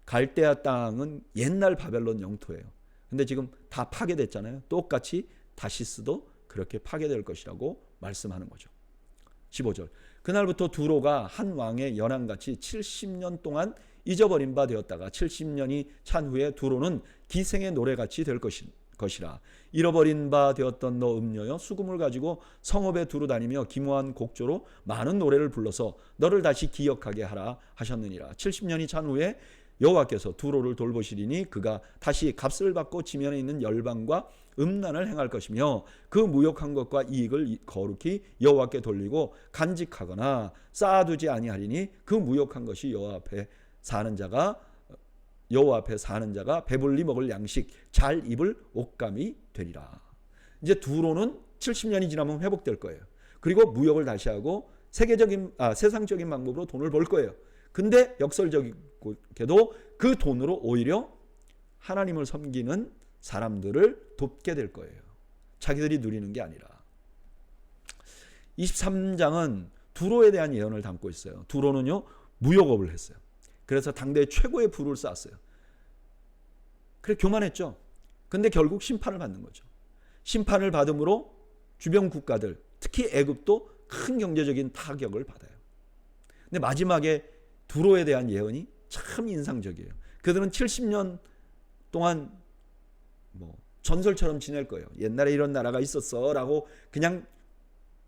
갈대아 땅은 옛날 바벨론 영토예요. 근데 지금 다 파괴됐잖아요. 똑같이 다시스도 그렇게 파괴될 것이라고 말씀하는 거죠. 15절 그날부터 두로가 한 왕의 연한같이 70년 동안 잊어버린 바 되었다가 70년이 찬 후에 두로는 기생의 노래같이 될 것이라. 잃어버린 바 되었던 너 음녀여 수금을 가지고 성읍에 두루 다니며 기모한 곡조로 많은 노래를 불러서 너를 다시 기억하게 하라 하셨느니라. 70년이 찬 후에 여호와께서 두로를 돌보시리니 그가 다시 값을 받고 지면에 있는 열방과 음란을 행할 것이며 그 무역한 것과 이익을 거룩히 여호와께 돌리고 간직하거나 쌓아두지 아니하리니 그 무역한 것이 여호와 앞에 사는 자가 배불리 먹을 양식 잘 입을 옷감이 되리라. 이제 두로는 70년이 지나면 회복될 거예요. 그리고 무역을 다시 하고 세상적인 방법으로 돈을 벌 거예요. 근데 역설적이게도 그 돈으로 오히려 하나님을 섬기는 사람들을 돕게 될 거예요. 자기들이 누리는 게 아니라. 23장은 두로에 대한 예언을 담고 있어요. 두로는요, 무역업을 했어요. 그래서 당대 최고의 부를 쌓았어요. 그래 교만했죠. 근데 결국 심판을 받는 거죠. 심판을 받음으로 주변 국가들, 특히 애굽도 큰 경제적인 타격을 받아요. 근데 마지막에 두로에 대한 예언이 참 인상적이에요. 그들은 70년 동안 전설처럼 지낼 거예요. 옛날에 이런 나라가 있었어 라고 그냥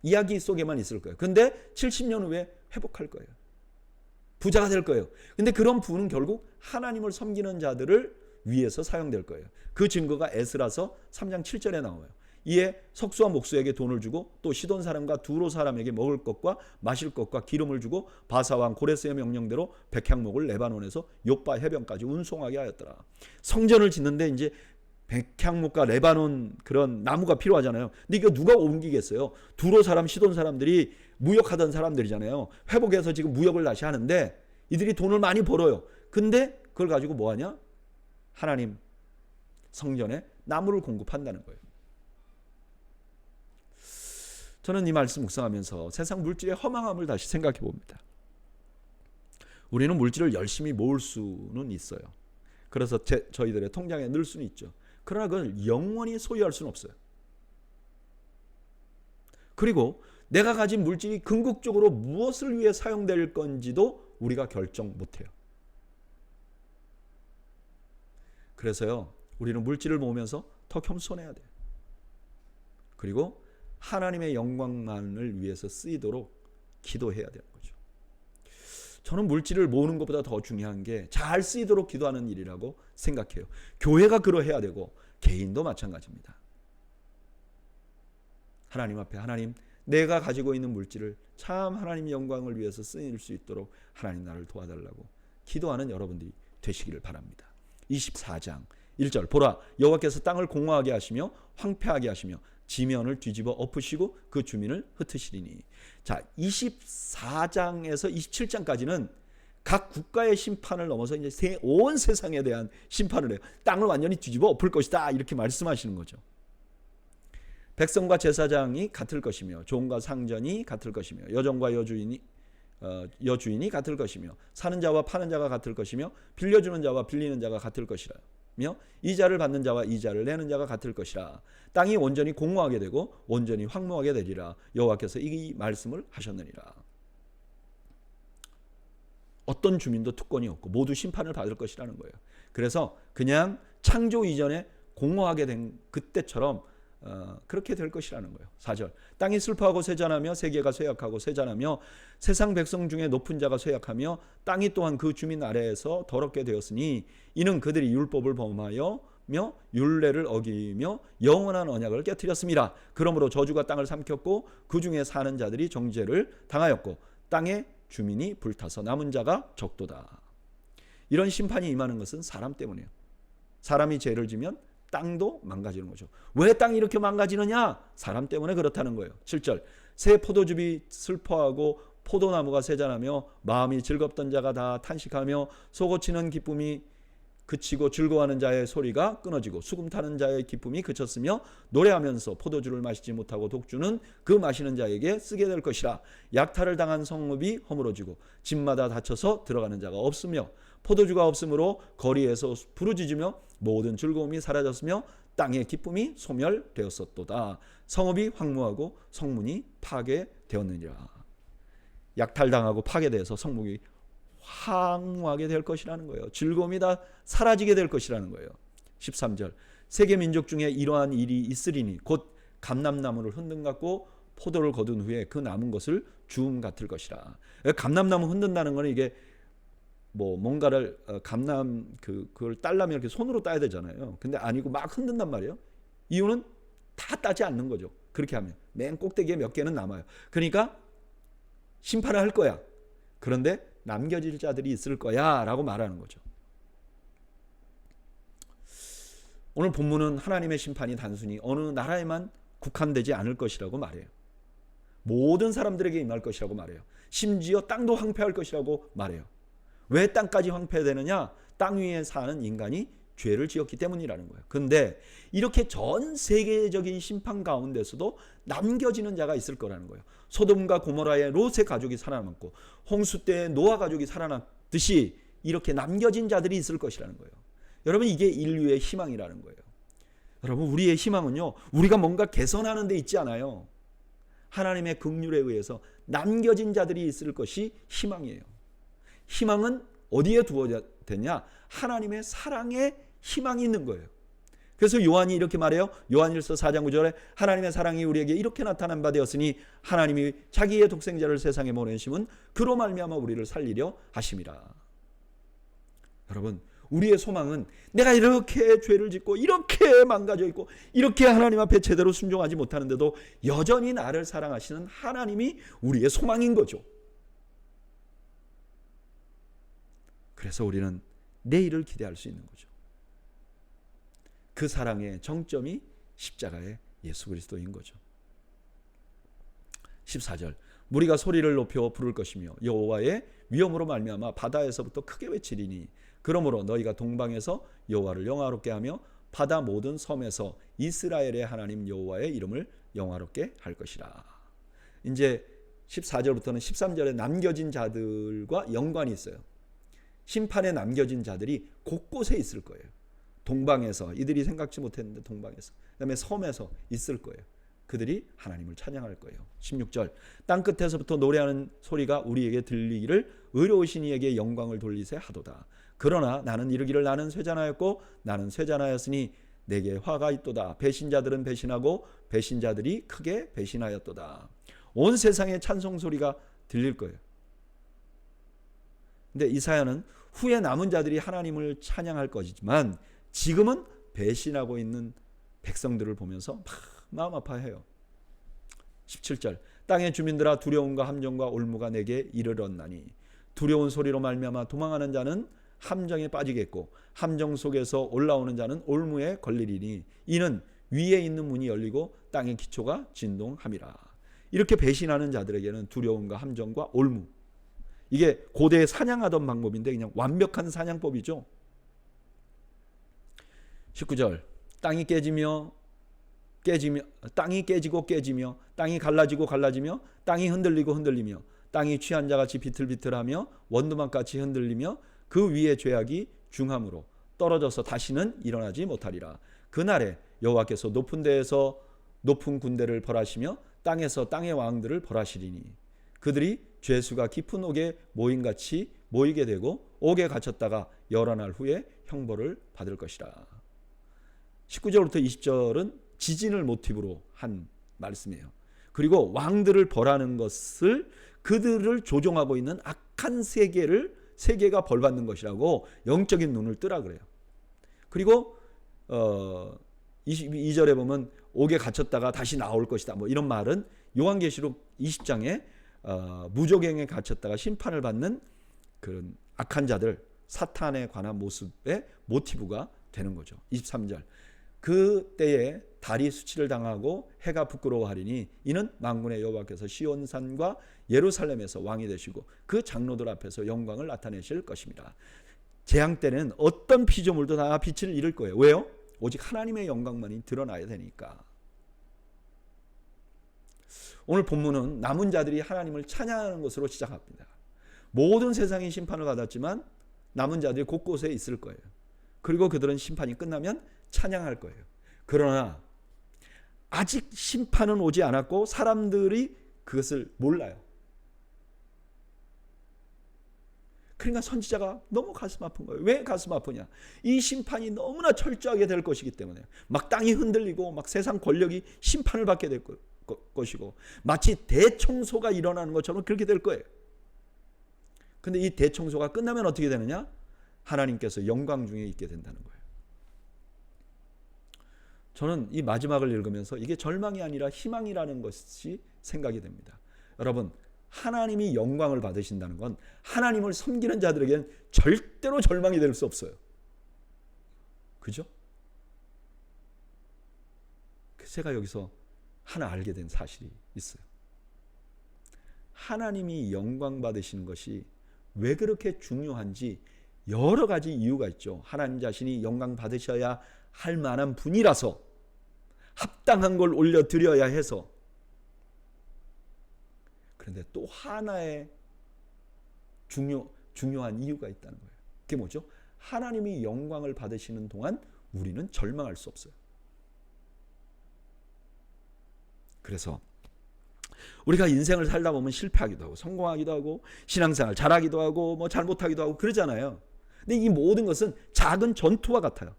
이야기 속에만 있을 거예요. 근데 70년 후에 회복할 거예요. 부자가 될 거예요. 근데 그런 부는 결국 하나님을 섬기는 자들을 위해서 사용될 거예요. 그 증거가 에스라서 3장 7절에 나와요. 이에 석수와 목수에게 돈을 주고 또 시돈 사람과 두로 사람에게 먹을 것과 마실 것과 기름을 주고 바사왕 고레스의 명령대로 백향목을 레바논에서 욥바 해변까지 운송하게 하였더라. 성전을 짓는데 이제 백향목과 레바논 그런 나무가 필요하잖아요. 근데 이거 누가 옮기겠어요? 두로 사람, 시돈 사람들이 무역하던 사람들이잖아요. 회복해서 지금 무역을 다시 하는데 이들이 돈을 많이 벌어요. 근데 그걸 가지고 뭐 하냐? 하나님 성전에 나무를 공급한다는 거예요. 저는 이 말씀 묵상하면서 세상 물질의 허망함을 다시 생각해 봅니다. 우리는 물질을 열심히 모을 수는 있어요. 그래서 저희들의 통장에 넣을 수는 있죠. 그러나 그걸 영원히 소유할 수는 없어요. 그리고 내가 가진 물질이 궁극적으로 무엇을 위해 사용될 건지도 우리가 결정 못해요. 그래서요, 우리는 물질을 모으면서 더 겸손해야 돼요. 그리고 하나님의 영광만을 위해서 쓰이도록 기도해야 되는 거죠. 저는 물질을 모으는 것보다 더 중요한 게 잘 쓰이도록 기도하는 일이라고 생각해요. 교회가 그러해야 되고 개인도 마찬가지입니다. 하나님 앞에 하나님, 내가 가지고 있는 물질을 참 하나님 영광을 위해서 쓰일 수 있도록 하나님 나를 도와달라고 기도하는 여러분들이 되시기를 바랍니다. 24장 1절 보라 여호와께서 땅을 공허하게 하시며 황폐하게 하시며 지면을 뒤집어 엎으시고 그 주민을 흩으시리니. 자, 24장에서 27장까지는 각 국가의 심판을 넘어서 이제 온 세상에 대한 심판을 해요. 땅을 완전히 뒤집어 엎을 것이다 이렇게 말씀하시는 거죠. 백성과 제사장이 같을 것이며 종과 상전이 같을 것이며 여종과 여주인이 같을 것이며 사는 자와 파는 자가 같을 것이며 빌려주는 자와 빌리는 자가 같을 것이라. 이자를 받는 자와 이자를 내는 자가 같을 것이라. 땅이 온전히 공허하게 되고 온전히 황무하게 되리라. 여호와께서 이 말씀을 하셨느니라. 어떤 주민도 특권이 없고 모두 심판을 받을 것이라는 거예요. 그래서 그냥 창조 이전에 공허하게 된 그때처럼 그렇게 될 것이라는 거예요. 4절 땅이 슬퍼하고 쇠잔하며 세계가 쇠약하고 쇠잔하며 세상 백성 중에 높은 자가 쇠약하며 땅이 또한 그 주민 아래에서 더럽게 되었으니 이는 그들이 율법을 범하여 율례를 어기며 영원한 언약을 깨뜨렸습니다. 그러므로 저주가 땅을 삼켰고 그 중에 사는 자들이 정죄를 당하였고 땅의 주민이 불타서 남은 자가 적도다. 이런 심판이 임하는 것은 사람 때문이에요. 사람이 죄를 지면 땅도 망가지는 거죠. 왜 땅이 이렇게 망가지느냐? 사람 때문에 그렇다는 거예요. 7절 새 포도즙이 슬퍼하고 포도나무가 쇠잔하며 마음이 즐겁던 자가 다 탄식하며 솟구치는 기쁨이 그치고 즐거워하는 자의 소리가 끊어지고 수금 타는 자의 기쁨이 그쳤으며 노래하면서 포도주를 마시지 못하고 독주는 그 마시는 자에게 쓰게 될 것이라. 약탈을 당한 성읍이 허물어지고 집마다 닫혀서 들어가는 자가 없으며 포도주가 없으므로 거리에서 부르짖으며 모든 즐거움이 사라졌으며 땅의 기쁨이 소멸되었었도다. 성읍이 황무하고 성문이 파괴되었느니라. 약탈당하고 파괴돼서 성문이 황무하게 될 것이라는 거예요. 즐거움이 다 사라지게 될 것이라는 거예요. 13절 세계 민족 중에 이러한 일이 있으리니 곧 감람나무를 흔든 같고 포도를 거둔 후에 그 남은 것을 주움 같을 것이라. 감람나무 흔든다는 것은 이게 뭐 뭔가를 그걸 따려면 이렇게 손으로 따야 되잖아요. 근데 아니고 막 흔든단 말이에요. 이유는 다 따지 않는 거죠. 그렇게 하면 맨 꼭대기에 몇 개는 남아요. 그러니까 심판을 할 거야. 그런데 남겨질 자들이 있을 거야 라고 말하는 거죠. 오늘 본문은 하나님의 심판이 단순히 어느 나라에만 국한되지 않을 것이라고 말해요. 모든 사람들에게 임할 것이라고 말해요. 심지어 땅도 황폐할 것이라고 말해요. 왜 땅까지 황폐되느냐? 땅 위에 사는 인간이 죄를 지었기 때문이라는 거예요. 그런데 이렇게 전 세계적인 심판 가운데서도 남겨지는 자가 있을 거라는 거예요. 소돔과 고모라의 롯의 가족이 살아남았고 홍수 때의 노아 가족이 살아났듯이 이렇게 남겨진 자들이 있을 것이라는 거예요. 여러분, 이게 인류의 희망이라는 거예요. 여러분, 우리의 희망은요, 우리가 뭔가 개선하는 데 있지 않아요. 하나님의 긍휼에 의해서 남겨진 자들이 있을 것이 희망이에요. 희망은 어디에 두어야 되냐? 하나님의 사랑에 희망이 있는 거예요. 그래서 요한이 이렇게 말해요. 요한일서 4장 9절에 하나님의 사랑이 우리에게 이렇게 나타난 바 되었으니 하나님이 자기의 독생자를 세상에 보내심은 그로 말미암아 우리를 살리려 하심이라. 여러분, 우리의 소망은 내가 이렇게 죄를 짓고 이렇게 망가져 있고 이렇게 하나님 앞에 제대로 순종하지 못하는데도 여전히 나를 사랑하시는 하나님이 우리의 소망인 거죠. 그래서 우리는 내일을 기대할 수 있는 거죠. 그 사랑의 정점이 십자가의 예수 그리스도인 거죠. 14절 무리가 소리를 높여 부를 것이며 여호와의 위엄으로 말미암아 바다에서부터 크게 외치리니 그러므로 너희가 동방에서 여호와를 영화롭게 하며 바다 모든 섬에서 이스라엘의 하나님 여호와의 이름을 영화롭게 할 것이라. 이제 14절부터는 13절에 남겨진 자들과 연관이 있어요. 심판에 남겨진 자들이 곳곳에 있을 거예요. 동방에서, 이들이 생각지 못했는데 동방에서, 그다음에 섬에서 있을 거예요. 그들이 하나님을 찬양할 거예요. 16절 땅끝에서부터 노래하는 소리가 우리에게 들리기를 의로우신 이에게 영광을 돌리세 하도다. 그러나 나는 이르기를 나는 쇠잔하였고 나는 쇠잔하였으니 내게 화가 있도다. 배신자들은 배신하고 배신자들이 크게 배신하였도다. 온 세상에 찬송 소리가 들릴 거예요. 근데 이사야는 후에 남은 자들이 하나님을 찬양할 것이지만 지금은 배신하고 있는 백성들을 보면서 막 마음 아파해요. 17절 땅의 주민들아 두려움과 함정과 올무가 내게 이르렀나니 두려운 소리로 말미암아 도망하는 자는 함정에 빠지겠고 함정 속에서 올라오는 자는 올무에 걸리리니 이는 위에 있는 문이 열리고 땅의 기초가 진동함이라. 이렇게 배신하는 자들에게는 두려움과 함정과 올무, 이게 고대에 사냥하던 방법인데 그냥 완벽한 사냥법이죠. 19절 땅이 깨지고 깨지며 땅이 갈라지고 땅이 흔들리며 땅이 취한 자같이 비틀비틀하며 원두막같이 흔들리며 그 위에 죄악이 중함으로 떨어져서 다시는 일어나지 못하리라. 그날에 여호와께서 높은 데에서 높은 군대를 벌하시며 땅에서 땅의 왕들을 벌하시리니 그들이 죄수가 깊은 옥에 모임같이 모이게 되고 옥에 갇혔다가 여러 날 후에 형벌을 받을 것이라. 19절부터 20절은 지진을 모티브로 한 말씀이에요. 그리고 왕들을 벌하는 것을 그들을 조종하고 있는 악한 세계가 벌받는 것이라고 영적인 눈을 뜨라 그래요. 그리고 22절에 보면 옥에 갇혔다가 다시 나올 것이다. 뭐 이런 말은 요한계시록 20장에 무조갱에 갇혔다가 심판을 받는 그런 악한 자들, 사탄에 관한 모습의 모티브가 되는 거죠. 23절 그때에 달이 수치를 당하고 해가 부끄러워하리니 이는 만군의 여호와께서 시온산과 예루살렘에서 왕이 되시고 그 장로들 앞에서 영광을 나타내실 것입니다. 재앙 때는 어떤 피조물도 다 빛을 잃을 거예요. 왜요? 오직 하나님의 영광만이 드러나야 되니까. 오늘 본문은 남은 자들이 하나님을 찬양하는 것으로 시작합니다. 모든 세상이 심판을 받았지만 남은 자들이 곳곳에 있을 거예요. 그리고 그들은 심판이 끝나면 찬양할 거예요. 그러나 아직 심판은 오지 않았고 사람들이 그것을 몰라요. 그러니까 선지자가 너무 가슴 아픈 거예요. 왜 가슴 아프냐? 이 심판이 너무나 철저하게 될 것이기 때문에 막 땅이 흔들리고 막 세상 권력이 심판을 받게 될 것이고 마치 대청소가 일어나는 것처럼 그렇게 될 거예요. 근데 이 대청소가 끝나면 어떻게 되느냐? 하나님께서 영광 중에 있게 된다는 거예요. 저는 이 마지막을 읽으면서 이게 절망이 아니라 희망이라는 것이 생각이 됩니다. 여러분, 하나님이 영광을 받으신다는 건 하나님을 섬기는 자들에게는 절대로 절망이 될 수 없어요. 그죠? 제가 여기서 하나 알게 된 사실이 있어요. 하나님이 영광 받으시는 것이 왜 그렇게 중요한지 여러 가지 이유가 있죠. 하나님 자신이 영광 받으셔야 할 만한 분이라서, 합당한 걸 올려드려야 해서. 그런데 또 하나의 중요한 이유가 있다는 거예요. 그게 뭐죠? 하나님이 영광을 받으시는 동안 우리는 절망할 수 없어요. 그래서 우리가 인생을 살다 보면 실패하기도 하고 성공하기도 하고 신앙생활 잘하기도 하고 뭐 잘못하기도 하고 그러잖아요. 근데 이 모든 것은 작은 전투와 같아요.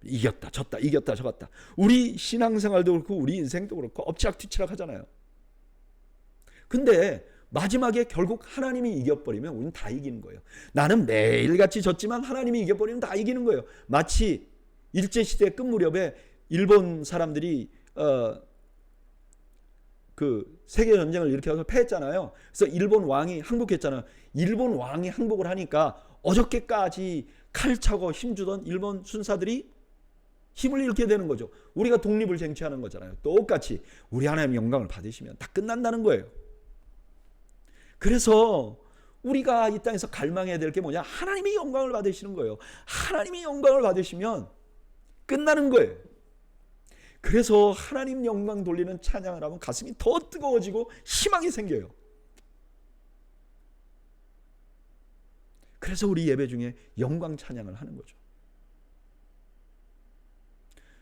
이겼다 졌다 이겼다 졌다. 우리 신앙생활도 그렇고 우리 인생도 그렇고 엎치락뒤치락 하잖아요. 근데 마지막에 결국 하나님이 이겨버리면 우리는 다 이기는 거예요. 나는 매일같이 졌지만 하나님이 이겨버리면 다 이기는 거예요. 마치 일제시대 끝 무렵에 일본 사람들이 그 세계전쟁을 일으켜서 패했잖아요. 그래서 일본 왕이 항복했잖아요. 일본 왕이 항복을 하니까 어저께까지 칼 차고 힘주던 일본 순사들이 힘을 잃게 되는 거죠. 우리가 독립을 쟁취하는 거잖아요. 똑같이 우리 하나님의 영광을 받으시면 다 끝난다는 거예요. 그래서 우리가 이 땅에서 갈망해야 될 게 뭐냐? 하나님이 영광을 받으시는 거예요. 하나님이 영광을 받으시면 끝나는 거예요. 그래서 하나님 영광 돌리는 찬양을 하면 가슴이 더 뜨거워지고 희망이 생겨요. 그래서 우리 예배 중에 영광 찬양을 하는 거죠.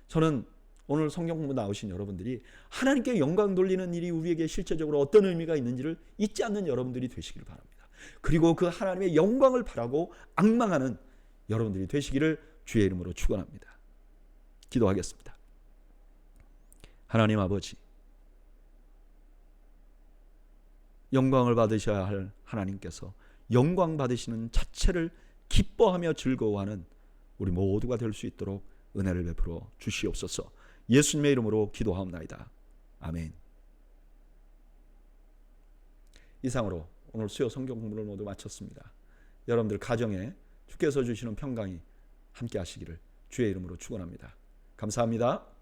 저는 오늘 성경 공부 나오신 여러분들이 하나님께 영광 돌리는 일이 우리에게 실제적으로 어떤 의미가 있는지를 잊지 않는 여러분들이 되시기를 바랍니다. 그리고 그 하나님의 영광을 바라고 앙망하는 여러분들이 되시기를 주의 이름으로 축원합니다. 기도하겠습니다. 하나님 아버지, 영광을 받으셔야 할 하나님께서 영광 받으시는 자체를 기뻐하며 즐거워하는 우리 모두가 될 수 있도록 은혜를 베풀어 주시옵소서. 예수님의 이름으로 기도하옵나이다. 아멘. 이상으로 오늘 수요 성경 공부를 모두 마쳤습니다. 여러분들 가정에 주께서 주시는 평강이 함께 하시기를 주의 이름으로 축원합니다. 감사합니다.